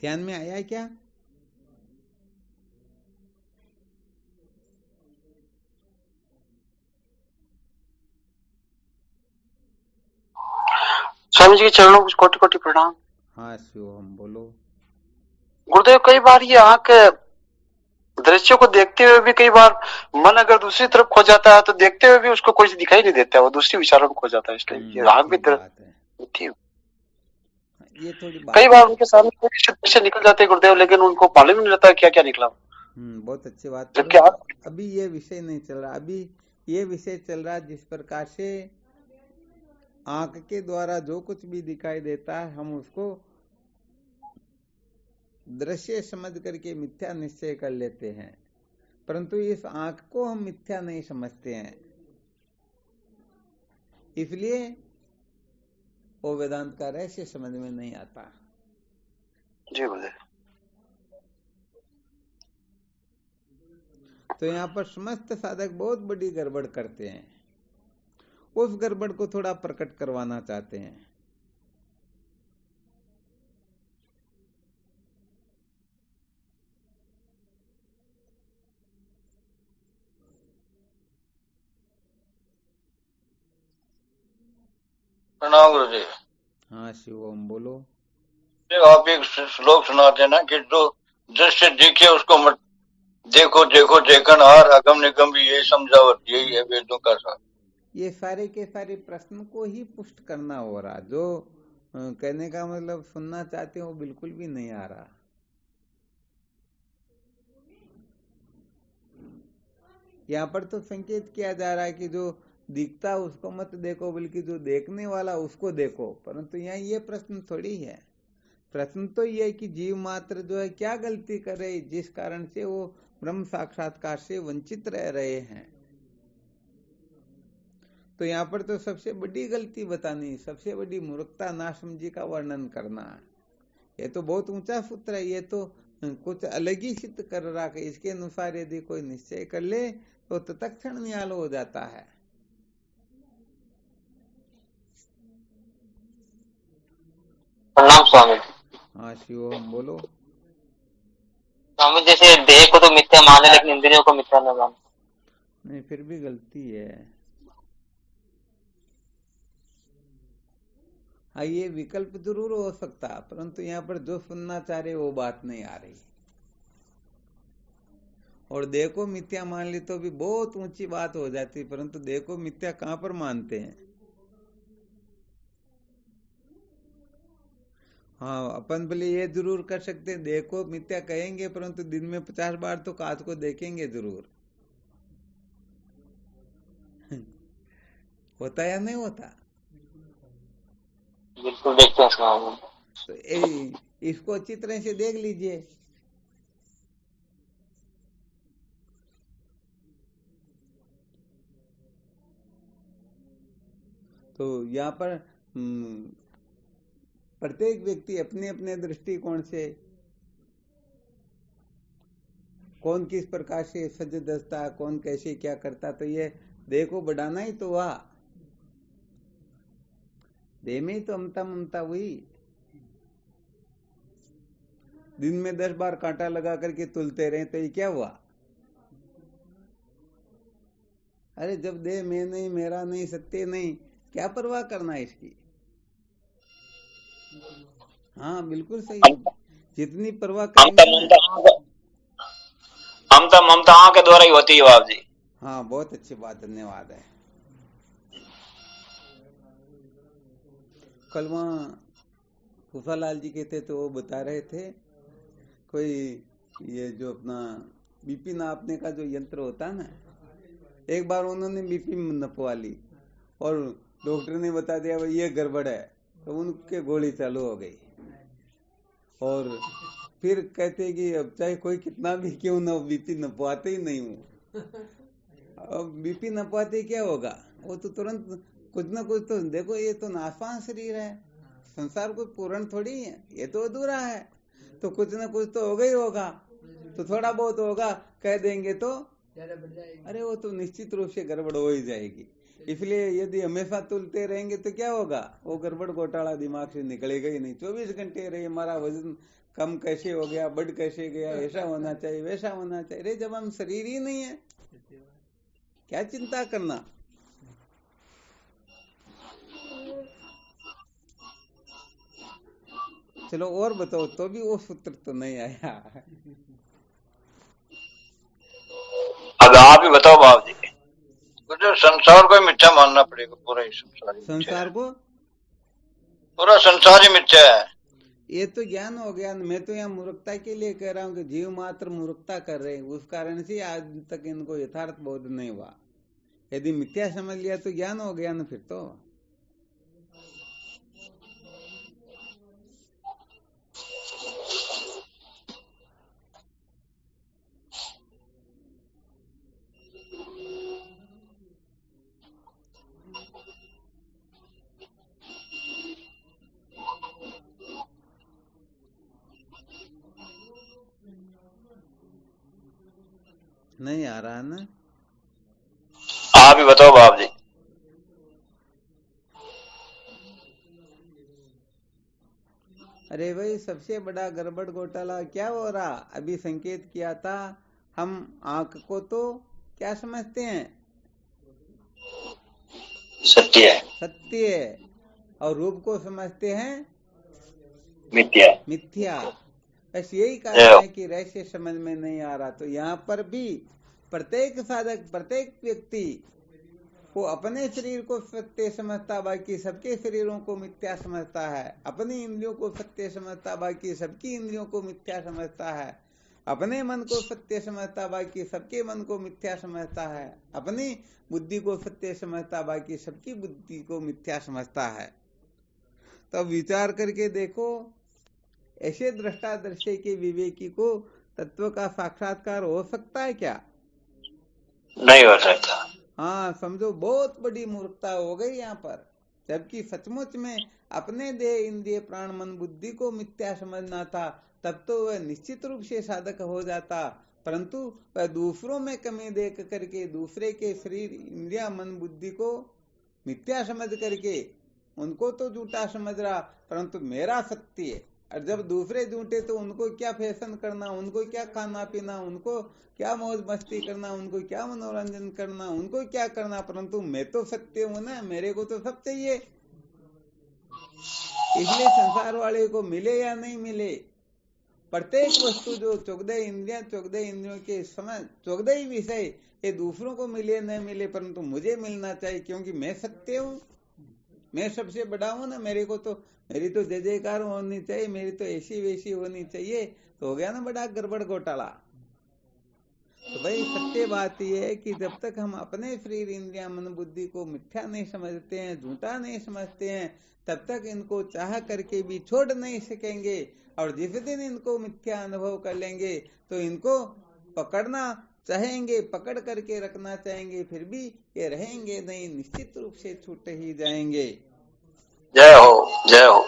S1: ध्यान में आया क्या?
S5: स्वामी जी के चरणों को कोटि कोटि प्रणाम।
S1: हाँ शिव, हम बोलो।
S5: गुरुदेव, कई बार ये आंख दृश्यों को देखते हुए भी, कई बार मन अगर दूसरी तरफ खो जाता है तो देखते हुए भी उसको कोई दिखाई नहीं देता है, वो दूसरी विचारों में खो जाता है। इसलिए आंख भी
S1: ये थोड़ी बात,
S5: कई बार उनके सामने कोई दृश्य निकल जाते हैं गुरुदेव, लेकिन उनको मालूम नहीं रहता क्या क्या निकला।
S1: बहुत अच्छी बात।
S5: जबकि
S1: अभी ये विषय नहीं चल रहा, अभी ये विषय चल रहा जिस प्रकार से आंख के द्वारा जो कुछ भी दिखाई देता है हम उसको दृश्य समझ करके मिथ्या निश्चय कर लेते हैं, परंतु इस आंख को हम मिथ्या नहीं समझते हैं। इसलिए वो वेदांत का रहस्य समझ में नहीं आता।
S5: जी गुरुदेव।
S1: तो यहाँ पर समस्त साधक बहुत बड़ी गड़बड़ करते हैं, उस गड़बड़ को थोड़ा प्रकट करवाना चाहते हैं।
S4: प्रणाम गुरुदेव।
S1: हाँ शिव ओम बोलो।
S4: आप एक श्लोक सुनाते ना कि जो दृश्य दिखे उसको मत देखो, देखो देखन हार, अगम निगम भी यही समझावट, यही है वेदों का सार।
S1: ये सारे के सारे प्रश्न को ही पुष्ट करना हो रहा, जो कहने का मतलब सुनना चाहते हो वो बिल्कुल भी नहीं आ रहा। यहाँ पर तो संकेत किया जा रहा है कि जो दिखता उसको मत देखो, बल्कि जो देखने वाला उसको देखो। परंतु यहाँ ये प्रश्न थोड़ी है। प्रश्न तो ये है कि जीव मात्र जो है क्या गलती कर रहे जिस कारण से वो ब्रह्म साक्षात्कार से वंचित रह रहे हैं। तो यहाँ पर तो सबसे बड़ी गलती बतानी, सबसे बड़ी मूर्खता नासमझी का वर्णन करना, ये तो बहुत ऊंचा सूत्र है। ये तो कुछ अलग ही सिद्ध कर रहा है। इसके अनुसार यदि कोई निश्चय कर ले तो तत्क्षण न्याय हो जाता है।
S3: प्रणाम स्वामी जी।
S1: हाँ शिव हम बोलो।
S3: स्वामी जैसे देह को तो मिथ्या माने लेकिन इंद्रियों को मिथ्या न माने।
S1: नहीं, फिर भी गलती है। हाँ, ये विकल्प जरूर हो सकता, परंतु यहाँ पर जो सुनना चाह रहे वो बात नहीं आ रही। और देह को मिथ्या मान ली तो भी बहुत ऊंची बात हो जाती, परंतु देह को मिथ्या कहाँ पर मानते हैं। हाँ, अपन भले ये जरूर कर सकते हैं, देह को मिथ्या कहेंगे परंतु दिन में 50 बार तो कांच को देखेंगे जरूर। होता या नहीं होता?
S3: बिल्कुल देखते हैं स्वामी।
S1: तो इसको अच्छी तरह से देख लीजिए। तो यहाँ पर प्रत्येक व्यक्ति अपने अपने दृष्टिकोण से कौन किस प्रकार से सज धजता, कौन कैसे क्या करता, तो ये देह को बढ़ाना ही तो हुआ। देह में ही तो अमता ममता हुई। दिन में 10 बार कांटा लगा करके तुलते रहे तो ये क्या हुआ? अरे जब देह मैं नहीं, मेरा नहीं, सत्य नहीं, क्या परवाह करना है इसकी। हाँ बिल्कुल सही। जितनी परवाह करेंगे
S6: ममता ममता आंख के द्वारा ही होती है बाप जी।
S1: हाँ बहुत अच्छी बात, धन्यवाद है। कल वहाँ फूफालाल जी के थे तो वो बता रहे थे कोई ये जो अपना बीपी नापने का जो यंत्र होता है ना, एक बार उन्होंने बीपी नपवा ली और डॉक्टर ने बता दिया भाई ये गड़बड़ है, तो उनके गोली चालू हो गई। और फिर कहते कि अब चाहे कोई कितना भी क्यों ना, बीपी नपवाते ही नहीं हूँ। अब बीपी नपवाते क्या होगा, वो तो तुरंत कुछ ना कुछ तो देखो, ये तो नाशवान शरीर है, संसार कोई पूर्ण थोड़ी है, ये तो अधूरा है, तो कुछ ना कुछ तो होगा ही होगा। तो थोड़ा बहुत होगा कह देंगे तो अरे वो तो निश्चित रूप से गड़बड़ हो ही जाएगी। इसलिए यदि हमेशा तुलते रहेंगे तो क्या होगा, वो गड़बड़ घोटाला दिमाग से निकलेगा ही नहीं। 24 घंटे रहे हमारा वजन कम कैसे हो गया, बढ़ कैसे गया, ऐसा होना चाहिए, वैसा होना चाहिए। अरे जब हम शरीर ही नहीं है क्या चिंता करना। चलो और बताओ, तो भी वो सूत्र तो नहीं आया।
S6: अब आप ही बताओ बाप जी।
S4: मुझे संसार को ही मिथ्या मानना पड़ेगा, पूरा ही
S1: संसार को,
S4: पूरा संसार ही मिथ्या है।
S1: ये तो ज्ञान हो गया। मैं तो यहाँ मूर्खता के लिए कह रहा हूँ कि जीव मात्र मूर्खता कर रहे हैं, उस कारण से आज तक इनको यथार्थ बोध नहीं हुआ। यदि मिथ्या समझ लिया तो ज्ञान हो गया ना फिर तो। नहीं आ रहा ना,
S6: आप ही बताओ बाप जी।
S1: अरे भाई सबसे बड़ा गड़बड़ घोटाला क्या हो रहा, अभी संकेत किया था। हम आंख को तो क्या समझते हैं,
S6: सत्य है।
S1: सत्य है। और रूप को समझते हैं
S6: मिथ्या।
S1: मिथ्या। बस यही कारण है कि रहस्य समझ में नहीं आ रहा। तो यहाँ पर भी प्रत्येक साधक, प्रत्येक व्यक्ति को अपने शरीर को सत्य समझता, बाकी सबके शरीरों को मिथ्या समझता है। अपनी इंद्रियों को सत्य समझता, बाकी सबकी इंद्रियों को मिथ्या समझता है। अपने मन को सत्य समझता, बाकी सबके मन को मिथ्या समझता है। अपनी बुद्धि को सत्य समझता, बाकी सबकी बुद्धि को मिथ्या समझता है। तब विचार करके देखो, ऐसे दृष्टा दृश्य के विवेकी को तत्व का साक्षात्कार हो सकता है क्या?
S6: नहीं हो सकता।
S1: हाँ, समझो बहुत बड़ी मूर्खता हो गई यहाँ पर। जबकि सचमुच में अपने देह, इंद्रिय, प्राण, मन, बुद्धि को मिथ्या समझना था, तब तो वह निश्चित रूप से साधक हो जाता। परंतु वह दूसरों में कमी देख करके, दूसरे के शरीर, इंद्रिया, मन, बुद्धि को मिथ्या समझ करके उनको तो झूठा समझ रहा, परंतु मेरा सत्य है। और जब दूसरे झूठे तो उनको क्या फैशन करना, उनको क्या खाना पीना, उनको क्या मौज मस्ती करना, उनको क्या मनोरंजन करना, उनको क्या करना, परंतु मैं तो सत्य हूं ना, मेरे को तो सब चाहिए। इसलिए संसार वाले को मिले या नहीं मिले, प्रत्येक वस्तु जो 14 इंद्रियां, 14 इंद्रियों के समय 14 ही विषय, ये दूसरों को मिले न मिले, परंतु मुझे मिलना चाहिए, क्योंकि मैं सत्य हूँ, मैं सबसे बड़ा हूं ना। मेरे को तो, मेरी तो जय जयकार होनी चाहिए, मेरी तो ऐसी वैसी होनी चाहिए। तो हो गया ना बड़ा गड़बड़ घोटाला। तो भाई सत्य बात यह है कि जब तक हम अपने शरीर, इंद्रिया, मन, बुद्धि को मिथ्या नहीं समझते हैं, झूठा नहीं समझते हैं, तब तक इनको चाह करके भी छोड़ नहीं सकेंगे। और जिस दिन इनको मिथ्या अनुभव कर लेंगे तो इनको पकड़ना चाहेंगे, पकड़ करके रखना चाहेंगे, फिर भी ये रहेंगे नहीं, निश्चित रूप से छूट ही जाएंगे।
S6: जय हो, जय हो।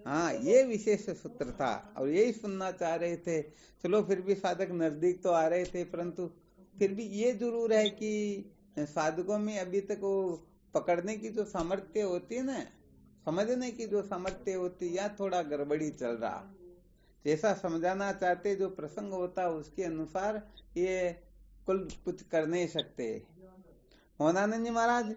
S1: हाँ, ये विशेष सूत्र था और यही सुनना चाह रहे थे। चलो फिर भी साधक नजदीक तो आ रहे थे, परंतु फिर भी ये जरूर है कि साधकों में अभी तक वो पकड़ने की जो सामर्थ्य होती है ना, समझने की जो सामर्थ्य होती है, या थोड़ा गड़बड़ी चल रहा। जैसा समझाना चाहते, जो प्रसंग होता उसके अनुसार ये कुल कुछ कर नहीं सकते। होनानंद जी महाराज,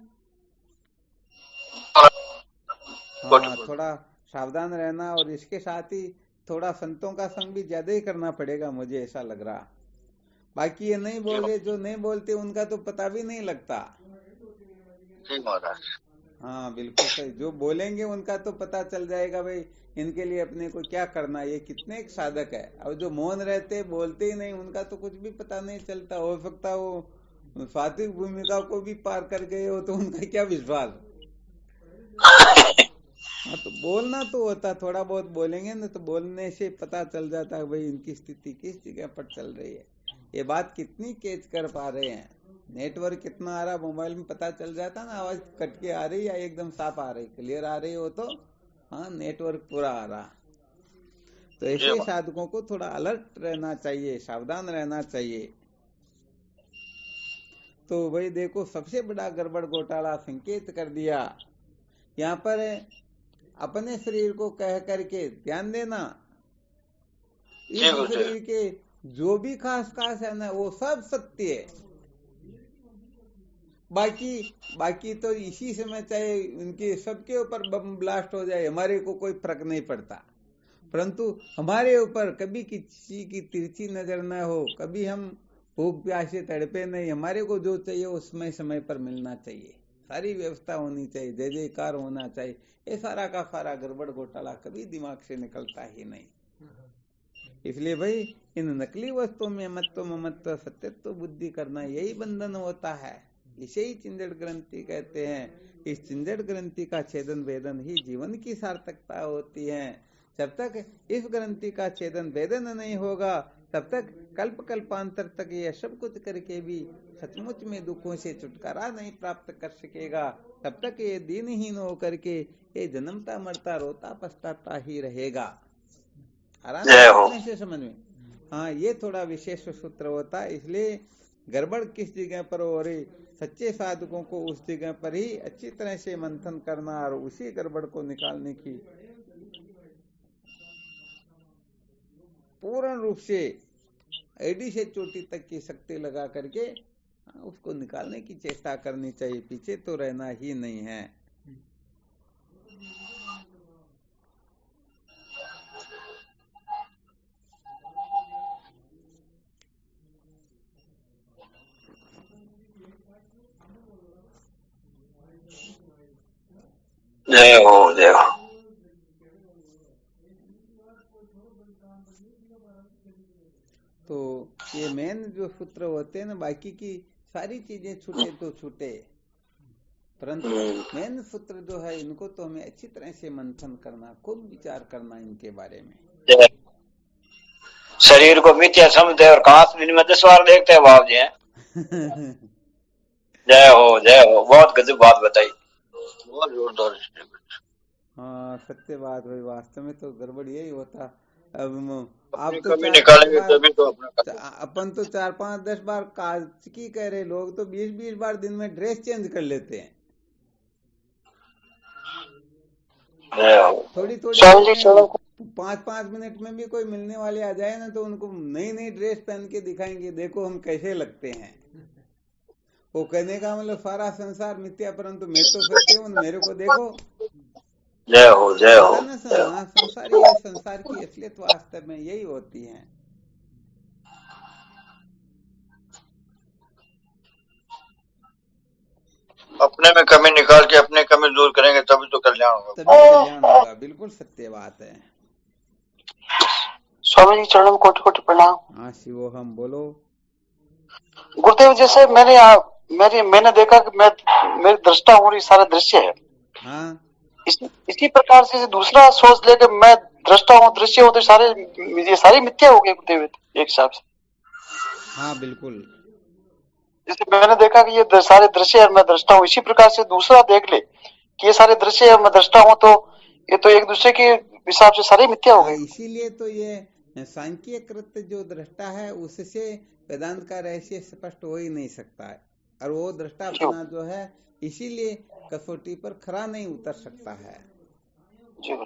S1: हाँ, थोड़ा सावधान रहना, और इसके साथ ही थोड़ा संतों का संग भी ज्यादा ही करना पड़ेगा, मुझे ऐसा लग रहा। बाकी ये नहीं बोले, जो नहीं बोलते उनका तो पता भी नहीं लगता। हाँ बिल्कुल सही, जो बोलेंगे उनका तो पता चल जाएगा भाई इनके लिए अपने को क्या करना, ये कितने एक साधक है। और जो मौन रहते, बोलते ही नहीं, उनका तो कुछ भी पता नहीं चलता। हो सकता वो सात्विक भूमिका को भी पार कर गए हो, तो उनका क्या विश्वास। हाँ, तो बोलना तो होता, थोड़ा बहुत बोलेंगे ना, तो बोलने से पता चल जाता है भाई इनकी स्थिति किस जगह पर चल रही है, ये बात कितनी कैच कर पा रहे हैं, नेटवर्क कितना आ रहा, मोबाइल में पता चल जाता ना, आवाज कट के आ रही या एकदम साफ आ रही, क्लियर आ रही हो तो हाँ नेटवर्क पूरा आ रहा। तो ऐसे साधकों को थोड़ा अलर्ट रहना चाहिए, सावधान रहना चाहिए। तो भाई देखो, सबसे बड़ा गड़बड़ घोटाला संकेत कर दिया। यहाँ पर अपने शरीर को कह करके ध्यान देना, इस शरीर के जो भी खास खास है ना, वो सब सत्य है। बाकी तो इसी समय चाहे उनके सबके ऊपर बम ब्लास्ट हो जाए, हमारे को कोई फर्क नहीं पड़ता। परंतु हमारे ऊपर कभी किसी की तिरछी नजर न हो, कभी हम भूख प्यासे तड़पे नहीं, हमारे को जो चाहिए वो समय पर मिलना चाहिए, सारी व्यवस्था होनी चाहिए, जय जयकार होना चाहिए। ये सारा का सारा गड़बड़ घोटाला कभी दिमाग से निकलता ही नहीं। इसलिए भाई इन नकली वस्तुओं में मत्व, ममत्व, सत्यत्व बुद्धि करना, यही बंधन होता है। इसे ही चिंजड़ ग्रंथि कहते हैं। इस चिंजड़ ग्रंथि का छेदन वेदन ही जीवन की सार्थकता होती है। जब तक इस ग्रंथि का छेदन वेदन नहीं होगा, तब तक कल्प कल्पांतर तक यह सब कुछ करके भी सचमुच में दुखों से छुटकारा नहीं प्राप्त कर सकेगा। तब तक ये दीनहीन होकर के ये जन्मता मरता रोता पछताता ही रहेगा। आराम से समझ में। हाँ, ये थोड़ा विशेष सूत्र होता है। इसलिए गड़बड़ किस जगह पर हो रही, सच्चे साधकों को उस जगह पर ही अच्छी तरह से मंथन करना और उसी गड़बड़ को निकालने की पूर्ण रूप से एडी से चोटी तक की शक्ति लगा करके उसको निकालने की चेष्टा करनी चाहिए, पीछे तो रहना ही नहीं है।
S6: जय हो जय हो।
S1: तो ये मेन जो सूत्र होते हैं ना, बाकी की सारी चीजें छूटे तो छूटे, परंतु मेन सूत्र जो है इनको तो हमें अच्छी तरह से मंथन करना, खूब विचार करना इनके बारे में।
S6: जय। शरीर को मिथ्या समझते और कांच दिन में 10 बार देखते हैं बाबू जी हैं। जय हो, बहुत गजब बात बताई, बहुत जोरदार।
S1: हाँ सत्य बात भाई, वास्तव में तो गड़बड़ यही होता। अब आप तो
S4: कमी
S1: 4-5
S4: निकालेंगे
S1: बार,
S4: तभी तो अपना
S1: अपन तो 4-5-10 बार काज की कह रहे, लोग तो 20-20 बार दिन में ड्रेस चेंज कर लेते हैं। थोड़ी देर में 5-5 मिनट में भी कोई मिलने वाले आ जाए ना, तो उनको नई नई ड्रेस पहन के दिखाएंगे, देखो हम कैसे लगते हैं। वो कहने का मतलब सारा संसार मिथ्या परंतु मैं तो सत्य हूँ, मेरे को देखो।
S6: जय हो जय हो।
S1: ना संसार, ये संसार की असलियत वास्तव में यही होती है।
S4: अपने में कमी निकाल के अपने कमी दूर करेंगे तभी तो कल्याण होगा।
S1: तभी कल्याण होगा, बिल्कुल सत्य बात है।
S5: स्वामी जी चरणों में कोटि कोटि प्रणाम।
S1: हाँ शिवो, हम बोलो।
S5: गुरुदेव जैसे मैंने देखा कि मेरे दृष्टा हूँ, ये सारा दृश्य है।
S1: हाँ
S5: इसी प्रकार से दूसरा सोच लेके मैं दृष्टा हूँ, दृश्य हूँ, तो ये सारी मिथ्या हो गए गुरुदेव एक हिसाब से।
S1: हाँ बिल्कुल।
S5: जैसे मैंने देखा कि ये सारे दृश्य है, मैं दृष्टा हूँ, इसी प्रकार से दूसरा देख ले कि ये सारे दृश्य है, मैं दृष्टा हूँ, तो ये तो एक दूसरे के हिसाब से सारी मिथ्या हो गई।
S1: इसीलिए तो ये सांख्य कृत जो दृष्टा है उससे वेदांत का रहस्य स्पष्ट हो ही नहीं सकता है, और वो दृष्टा अपना जो है इसीलिए कसौटी पर खरा नहीं उतर सकता है।
S5: जी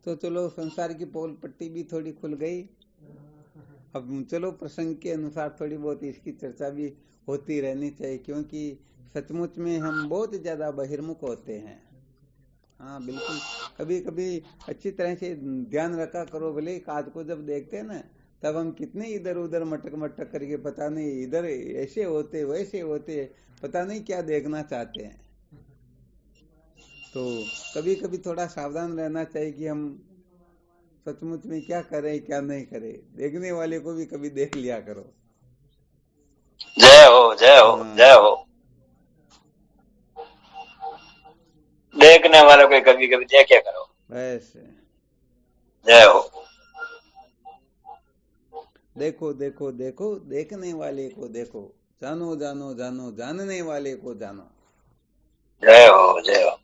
S1: तो चलो संसार की पोल पट्टी भी थोड़ी खुल गई। अब चलो प्रसंग के अनुसार थोड़ी बहुत इसकी चर्चा भी होती रहनी चाहिए, क्योंकि सचमुच में हम बहुत ज्यादा बहिर्मुख होते हैं। हाँ बिल्कुल, कभी कभी अच्छी तरह से ध्यान रखा करो, भले काज को जब देखते हैं ना, तब हम कितने इधर उधर मटक मटक करके पता नहीं इधर ऐसे होते वैसे होते, पता नहीं क्या देखना चाहते हैं। तो कभी कभी थोड़ा सावधान रहना चाहिए कि हम सचमुच में क्या करें क्या नहीं करें, देखने वाले को भी कभी देख लिया करो।
S6: जय हो जय हो जय हो। देखने वालों को कभी कभी देखा करो।
S1: ऐसे
S6: जय हो।
S1: देखो देखो देखो, देखने वाले को देखो, जानो जानो जानो, जानने वाले को जानो।
S6: जय हो जय हो।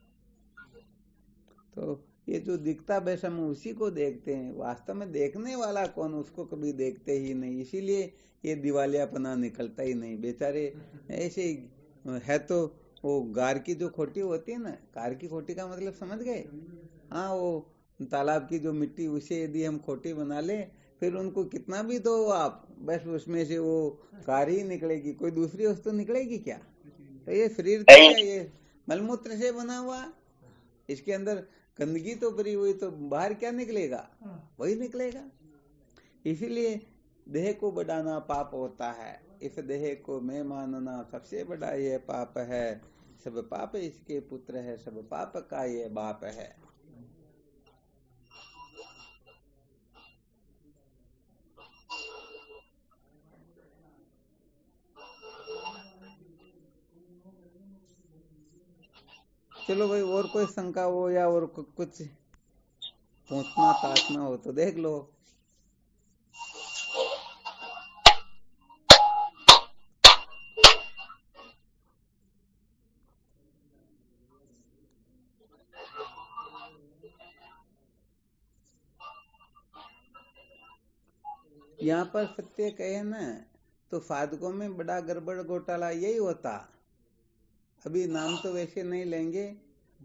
S1: तो ये जो दिखता वैसा हम उसी को देखते हैं, वास्तव में देखने वाला कौन, उसको कभी देखते ही नहीं। इसीलिए ये दिवालियापना निकलता ही नहीं बेचारे। ऐसे है तो वो गार की जो खोटी होती है ना, कार की खोटी का मतलब समझ गए? हाँ, वो तालाब की जो मिट्टी, उसे यदि हम खोटी बना ले, फिर उनको कितना भी दो आप, बस उसमें से वो कार ही निकलेगी, कोई दूसरी वस्तु निकलेगी क्या? तो ये शरीर तो क्या, ये मलमूत्र से बना हुआ, इसके अंदर गंदगी तो भरी हुई, तो बाहर क्या निकलेगा? वही निकलेगा। इसीलिए देह को बढ़ाना पाप होता है, इस देह को मैं मानना सबसे बड़ा ये पाप है। सब पाप इसके पुत्र है, सब पाप का ये बाप है। चलो भाई, और कोई शंका हो या और कुछ पूछना ताकना हो तो देख लो। यहाँ पर सत्य कहे ना, तो साधकों में बड़ा गड़बड़ घोटाला यही होता। अभी नाम तो वैसे नहीं लेंगे,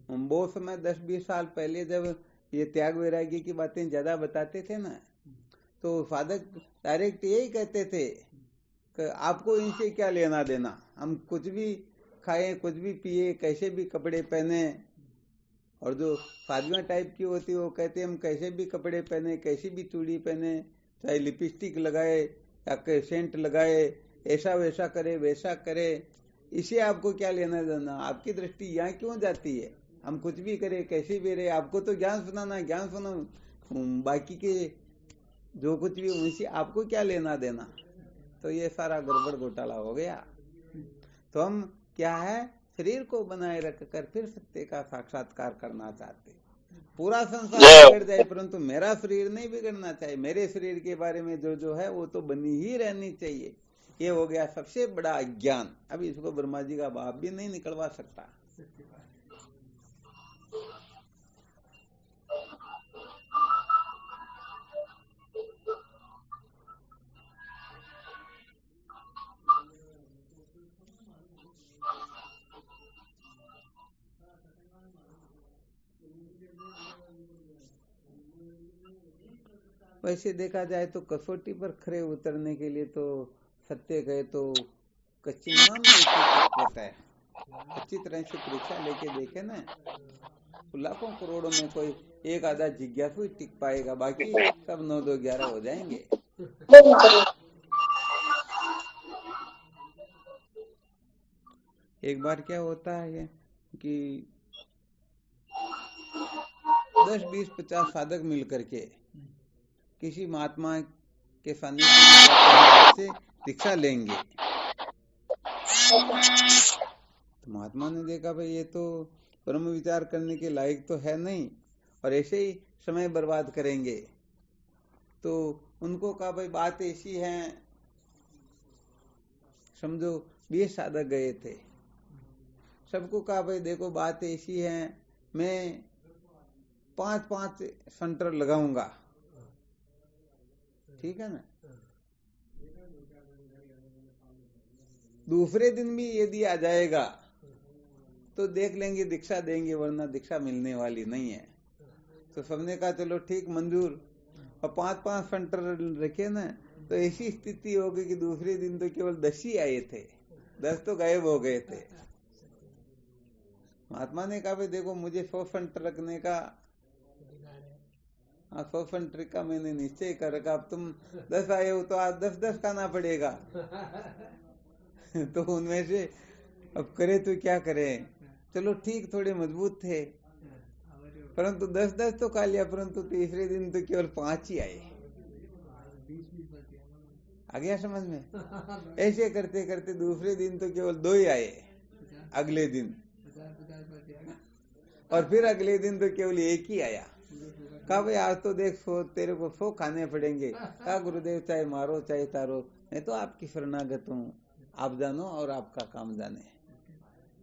S1: वो समय 10-20 साल पहले जब ये त्याग वैराग्य की बातें ज्यादा बताते थे ना, तो साधक डायरेक्ट यही कहते थे कि आपको इनसे क्या लेना देना, हम कुछ भी खाएं, कुछ भी पिए, कैसे भी कपड़े पहने। और जो साधुआं टाइप की होती वो कहते हम कैसे भी कपड़े पहने, कैसी भी चूड़ी पहने, चाहे लिपस्टिक लगाए या सेंट लगाए, ऐसा वैसा करे वैसा करे, इसे आपको क्या लेना देना, आपकी दृष्टि यहाँ क्यों जाती है, हम कुछ भी करे कैसे भी रहे, आपको तो ज्ञान सुनाना, ज्ञान सुनो, बाकी के जो कुछ भी उनसे आपको क्या लेना देना। तो ये सारा गड़बड़ घोटाला हो गया। तो हम क्या है, शरीर को बनाए रखकर फिर सत्य का साक्षात्कार करना चाहते। पूरा संसार बिगड़ जाए परंतु मेरा शरीर नहीं बिगड़ना चाहिए, मेरे शरीर के बारे में जो जो है वो तो बनी ही रहनी चाहिए। ये हो गया सबसे बड़ा अज्ञान। अब इसको ब्रह्मा जी का बाप भी नहीं निकलवा सकता। वैसे देखा जाए तो कसौटी पर खरे उतरने के लिए तो सत्य कहे तो कच्ची मान होता है। अच्छी तरह से परीक्षा लेके देखे ना, लाखों करोड़ों में कोई एक आधा जिज्ञासु टिक पाएगा, बाकी सब 9, 2, 11 हो जाएंगे। एक बार क्या होता है कि 10, 20, 50 साधक मिलकर के किसी महात्मा के सानिध्य से दीक्षा लेंगे। तो महात्मा ने देखा भाई ये तो ब्रह्म विचार करने के लायक तो है नहीं और ऐसे ही समय बर्बाद करेंगे। तो उनको कहा भाई बात ऐसी है, समझो 20 साधक गए थे, सबको कहा भाई देखो बात ऐसी है, मैं 5-5 सेंटर लगाऊंगा, ठीक है ना। दूसरे दिन भी यदि आ जाएगा तो देख लेंगे, दीक्षा देंगे, वरना दीक्षा मिलने वाली नहीं है। तो सबने कहा चलो ठीक मंजूर, और 5-5 सेंटर रखे ना, तो ऐसी स्थिति हो गई कि दूसरे दिन तो केवल 10 ही आए थे, 10 तो गायब हो गए थे। महात्मा ने कहा भाई देखो मुझे 100 सेंटर रखने का, 100 सेंटर का मैंने निश्चय कर रखा, अब तुम 10 आए हो तो आज 10-10 खाना पड़ेगा। तो उनमें से अब करे तो क्या करें, चलो ठीक थोड़े मजबूत थे, परंतु 10-10 तो खा लिया, परंतु तीसरे दिन तो केवल 5 ही आए। आ गया समझ में। ऐसे करते करते दूसरे दिन तो केवल 2 ही आए, अगले दिन, और फिर अगले दिन तो केवल 1 ही आया। कहा भाई आज तो देख तेरे को 100 खाने पड़ेंगे। कहा गुरुदेव चाहे मारो चाहे तारो, मैं तो आपकी शरणागत हूँ, आप जानो और आपका काम जाने।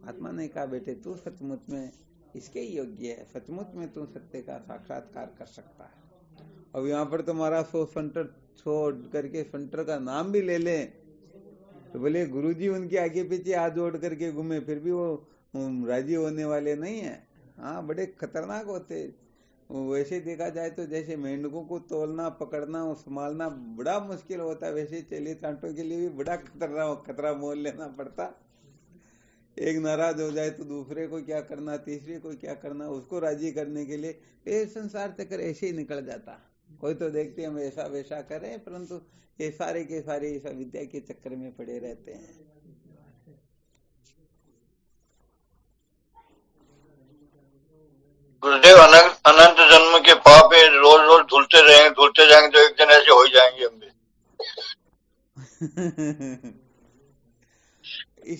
S1: आत्मा ने कहा बेटे तू सचमुच में इसके योग्य है, सचमुच में तू सत्य का साक्षात्कार कर सकता है। अब यहाँ पर तुम्हारा 100 सेंटर छोड़ करके सेंटर का नाम भी ले ले तो बोले गुरुजी उनके आगे पीछे हाथ जोड़ करके घूमे, फिर भी वो राजी होने वाले नहीं है। हाँ बड़े खतरनाक होते। वैसे देखा जाए तो जैसे मेंढकों को तोलना, पकड़ना और संभालना बड़ा मुश्किल होता है, वैसे चेले चांटों के लिए भी बड़ा खतरा मोल लेना पड़ता। एक नाराज हो जाए तो दूसरे को क्या करना, तीसरे को क्या करना, उसको राजी करने के लिए ये संसार चक्कर ऐसे ही निकल जाता। कोई तो देखते हम ऐसा वैसा करें, परंतु ये सारे के सारे इस विद्या के चक्कर में पड़े रहते हैं।
S4: गुरुदेव अनंत जन्म के पाप है, रोज रोज धुलते जाएंगे तो एक दिन ऐसे हो ही जाएंगे हम भी।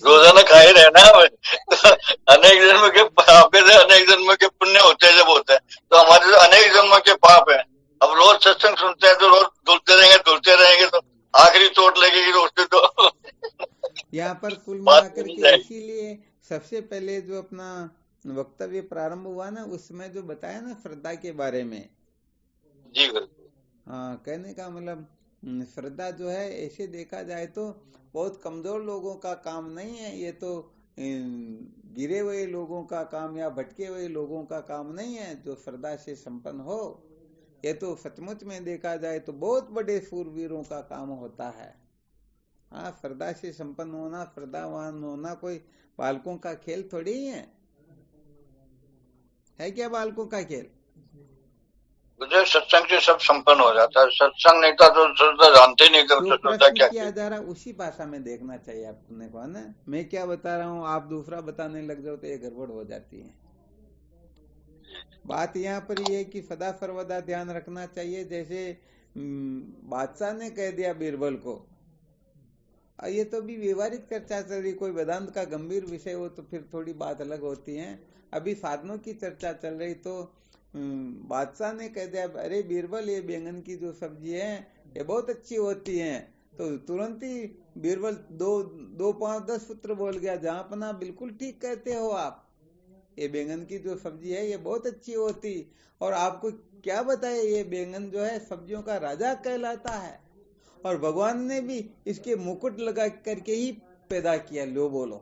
S4: रोजाना खाए रहना अनेक जन्म के पाप है, अनेक जन्म के पुण्य होते जब होते हैं, तो हमारे तो अनेक जन्म के पाप है। अब रोज सत्संग सुनते हैं तो रोज धुलते रहेंगे तो आखिरी चोट लगेगी तो उससे तो
S1: यहाँ पर कुल मिलाकर के इसीलिए सबसे पहले जो अपना वक्तव्य प्रारंभ हुआ ना, उसमें जो बताया ना श्रद्धा के बारे में,
S4: जी
S1: हाँ कहने का मतलब श्रद्धा जो है ऐसे देखा जाए तो बहुत कमजोर लोगों का काम नहीं है, ये तो गिरे हुए लोगों का काम या भटके हुए लोगों का काम नहीं है जो श्रद्धा से संपन्न हो। ये तो सचमुच में देखा जाए तो बहुत बड़े शूरवीरों का काम होता है। हाँ, श्रद्धा से संपन्न होना, श्रद्धावान होना कोई बालकों का खेल थोड़ी ही है क्या बालकों का खेल?
S4: मुझे सत्संग से सब संपन्न हो जाता है, सत्संग नहीं था तो श्रद्धा जानते नहीं कि
S1: जो
S4: श्रद्धा क्या
S1: किया जा रहा उसी भाषा में देखना चाहिए आपने को, है ना। मैं क्या बता रहा हूँ आप दूसरा बताने लग जाओ तो ये गड़बड़ हो जाती है। बात यहाँ पर ये कि सदा सर्वदा ध्यान रखना चाहिए। जैसे बादशाह ने कह दिया बीरबल को, ये तो भी व्यवहारिक चर्चा चल रही, कोई वेदांत का गंभीर विषय हो तो फिर थोड़ी बात अलग होती है। अभी साधनों की चर्चा चल रही तो बादशाह ने कह दिया, अरे बीरबल ये बैंगन की जो सब्जी है ये बहुत अच्छी होती है। तो तुरंत ही बीरबल 2, 5, 10 पुत्र बोल गया, जहां पना बिल्कुल ठीक कहते हो आप, ये बैंगन की जो सब्जी है ये बहुत अच्छी होती। और आपको क्या बताए, ये बैंगन जो है सब्जियों का राजा कहलाता है और भगवान ने भी इसके मुकुट लगा करके ही पैदा किया। लो बोलो,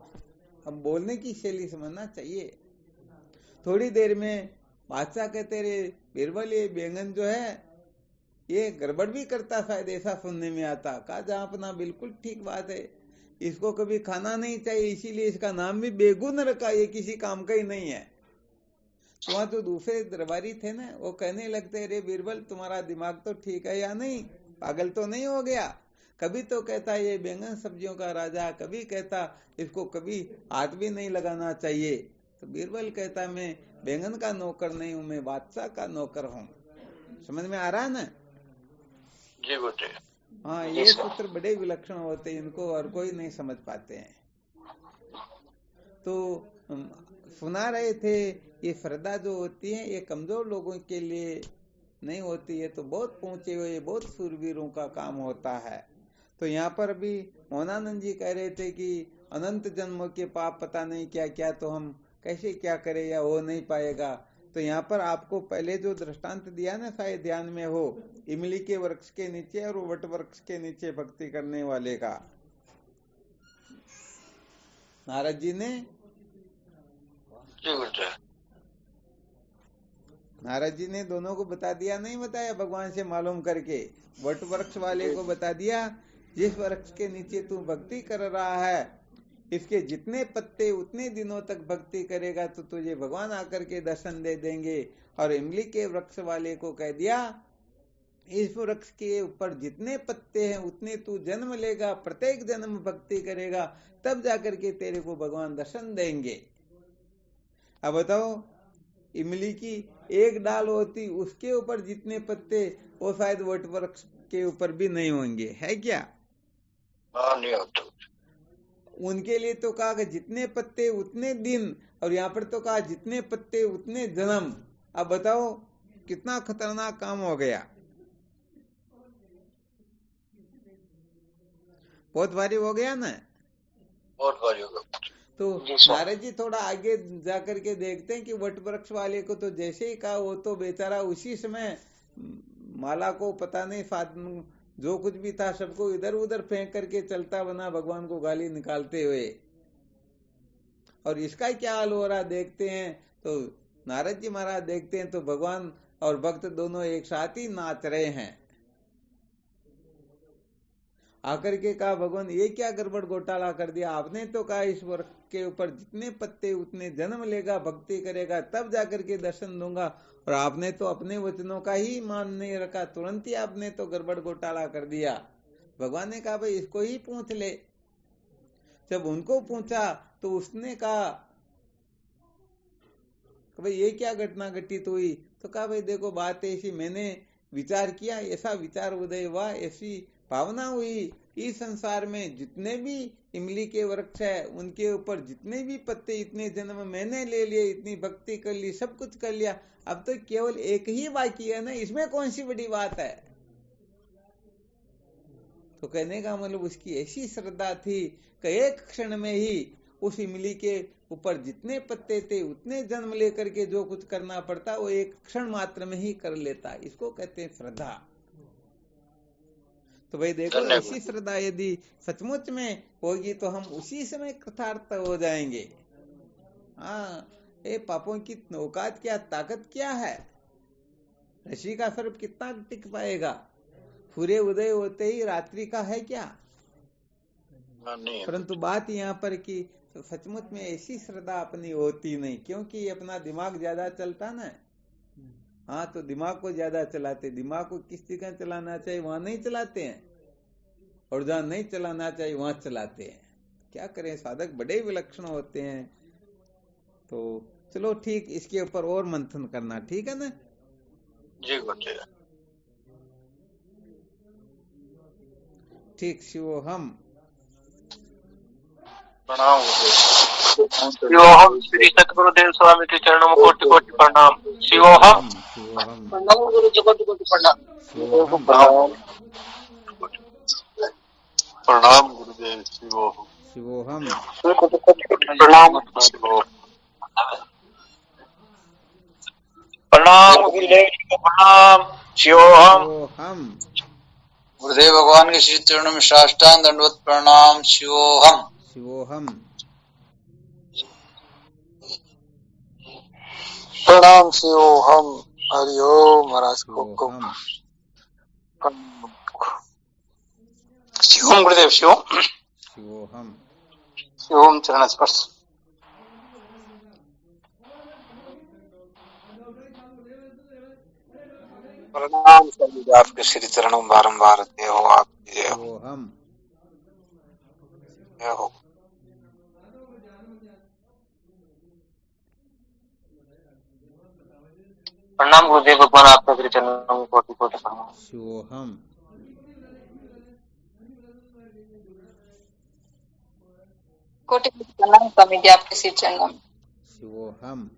S1: अब बोलने की शैली समझना चाहिए। थोड़ी देर में बादशाह कहते रहे, बीरबल ये बैंगन जो है ये गड़बड़ भी करता, शायद ऐसा सुनने में आता। कहा जहां अपना बिल्कुल ठीक बात है, इसको कभी खाना नहीं चाहिए, इसीलिए इसका नाम भी बेगुन रखा, ये किसी काम का ही नहीं है। तो वहां जो दूसरे दरबारी थे ना, वो कहने लगते, अरे बीरबल तुम्हारा दिमाग तो ठीक है या नहीं, पागल तो नहीं हो गया? कभी तो कहता ये बैंगन सब्जियों का राजा, कभी कहता इसको कभी हाथ भी नहीं लगाना चाहिए। तो बीरबल कहता मैं बैंगन का नौकर नहीं हूं, मैं बादशाह का नौकर हूं। समझ में आ रहा है ना?
S4: जी बेटे।
S1: हाँ, ये सूत्र बड़े विलक्षण होते हैं, इनको और कोई नहीं समझ पाते हैं। तो सुना रहे थे, ये श्रद्धा जो होती है ये कमजोर लोगों के लिए नहीं होती है, तो बहुत पहुंचे हुए बहुत शूरवीरों का काम होता है। तो यहाँ पर भी मोहनानंद जी कह रहे थे कि अनंत जन्मों के पाप पता नहीं क्या क्या, तो हम कैसे क्या करें या हो नहीं पाएगा। तो यहाँ पर आपको पहले जो दृष्टांत दिया ना, शायद ध्यान में हो, इमली के वृक्ष के नीचे और वट वृक्ष के नीचे भक्ति करने वाले का, नारद जी ने नारद जी ने दोनों को बता दिया, नहीं बताया भगवान से मालूम करके। वट वृक्ष वाले को बता दिया, जिस वृक्ष के नीचे तू भक्ति कर रहा है, इसके जितने पत्ते उतने दिनों तक भक्ति करेगा तो तुझे भगवान आकर के दर्शन दे देंगे। और इमली के वृक्ष वाले को कह दिया, इस वृक्ष के ऊपर जितने पत्ते हैं उतने तू जन्म लेगा, प्रत्येक जन्म भक्ति करेगा, तब जाकर के तेरे को भगवान दर्शन देंगे। अब बताओ, इमली की एक डाल होती, उसके ऊपर जितने पत्ते वो शायद वट वृक्ष के ऊपर भी नहीं होंगे, है क्या?
S4: नहीं होते।
S1: उनके लिए तो कहा कि जितने पत्ते उतने दिन, और यहाँ पर तो कहा जितने पत्ते उतने जन्म। अब बताओ कितना खतरनाक काम हो गया, बहुत भारी हो गया ना,
S4: बहुत भारी हो गया।
S1: तो नारद जी थोड़ा आगे जाकर के देखते हैं कि वट वृक्ष वाले को तो जैसे ही कहा, वो तो बेचारा उसी समय माला को पता नहीं साधन जो कुछ भी था सबको इधर उधर फेंक करके चलता बना, भगवान को गाली निकालते हुए। और इसका क्या हाल हो रहा देखते हैं, तो नारद जी महाराज देखते हैं तो भगवान और भक्त दोनों एक साथ ही नाच रहे हैं। आकर के कहा, भगवान ये क्या गड़बड़ घोटाला कर दिया, आपने तो कहा इस वृक्ष के ऊपर जितने पत्ते उतने जन्म लेगा, भक्ति करेगा, तब जाकर के दर्शन दूंगा, और आपने तो अपने वचनों का ही मान नहीं रखा, तुरंत ही आपने तो गड़बड़ घोटाला कर दिया। भगवान ने कहा, भाई इसको ही पूछ ले। जब उनको पूछा तो उसने कहा, भाई ये क्या घटना घटित हुई? तो कहा, भाई देखो बात ऐसी, मैंने विचार किया, ऐसा विचार उदय हुआ, ऐसी भावना हुई, इस संसार में जितने भी इमली के वृक्ष है उनके ऊपर जितने भी पत्ते, इतने जन्म मैंने ले लिए, इतनी भक्ति कर ली, सब कुछ कर लिया, अब तो केवल एक ही बाकी है ना, इसमें कौन सी बड़ी बात है? तो कहने का मतलब उसकी ऐसी श्रद्धा थी कि एक क्षण में ही उस इमली के ऊपर जितने पत्ते थे उतने जन्म लेकर के जो कुछ करना पड़ता वो एक क्षण मात्र में ही कर लेता। इसको कहते हैं श्रद्धा। तो भाई देखो,
S4: धन्यवाद।
S1: ऐसी श्रद्धा यदि सचमुच में होगी तो हम उसी समय कृतार्थ हो जाएंगे। हाँ, ये पापों की औकात क्या, ताकत क्या है, ऋषि का स्वरूप कितना टिक पाएगा? पूरे उदय होते ही रात्रि का है क्या?
S4: नहीं है।
S1: परंतु बात यहाँ पर कि तो सचमुच में ऐसी श्रद्धा अपनी होती नहीं, क्योंकि अपना दिमाग ज्यादा चलता ना। हाँ, तो दिमाग को ज्यादा चलाते, दिमाग को किस जगह चलाना चाहिए वहां नहीं चलाते हैं, और जहां नहीं चलाना चाहिए वहां चलाते हैं। क्या करें, साधक बड़े विलक्षण होते हैं। तो चलो ठीक, इसके ऊपर और मंथन करना, ठीक है ना?
S4: जी गुरुदेव।
S1: ठीक, शिवोहम।
S4: प्रणाम गुरुदेव।
S3: शिवोहम श्री सतगुरुदेव स्वामी के चरणों में कोटि कोटि प्रणाम। शिवोहम।
S1: शिवोहम।
S2: प्रणाम गुरु जी, कोटि कोटि प्रणाम।
S1: शिवोहम।
S4: प्रणाम गुरुदेव। शिवोहम।
S1: शिवोहम।
S5: प्रणाम
S6: प्रणाम गुरुदेव जी को प्रणाम। शिवोहम।
S1: शिवोहम।
S2: गुरुदेव भगवान के श्री चरणों में साष्टांग दंडवत प्रणाम। शिवोहम।
S1: शिवोहम।
S2: प्रणाम शिवोहम। हरिओम महाराज को
S1: शिवोहम।
S5: शिवम गुरुदेव। शिवम
S1: शिवोहम।
S5: शिवम चरण स्पर्श। प्रणाम स्वामी जी, आपके श्री चरणों में बारंबार जय हो। आपकी जय हो।
S1: शिवोहम।
S5: जय हो।
S3: प्रणाम गुरुदेव भगवान, आपका श्री चरणों में कोटि कोटि प्रणाम।
S1: शिवोहम।
S7: कोटि कोटि प्रणाम स्वामी जी, आपके श्री चरणों में।
S1: शिवोहम।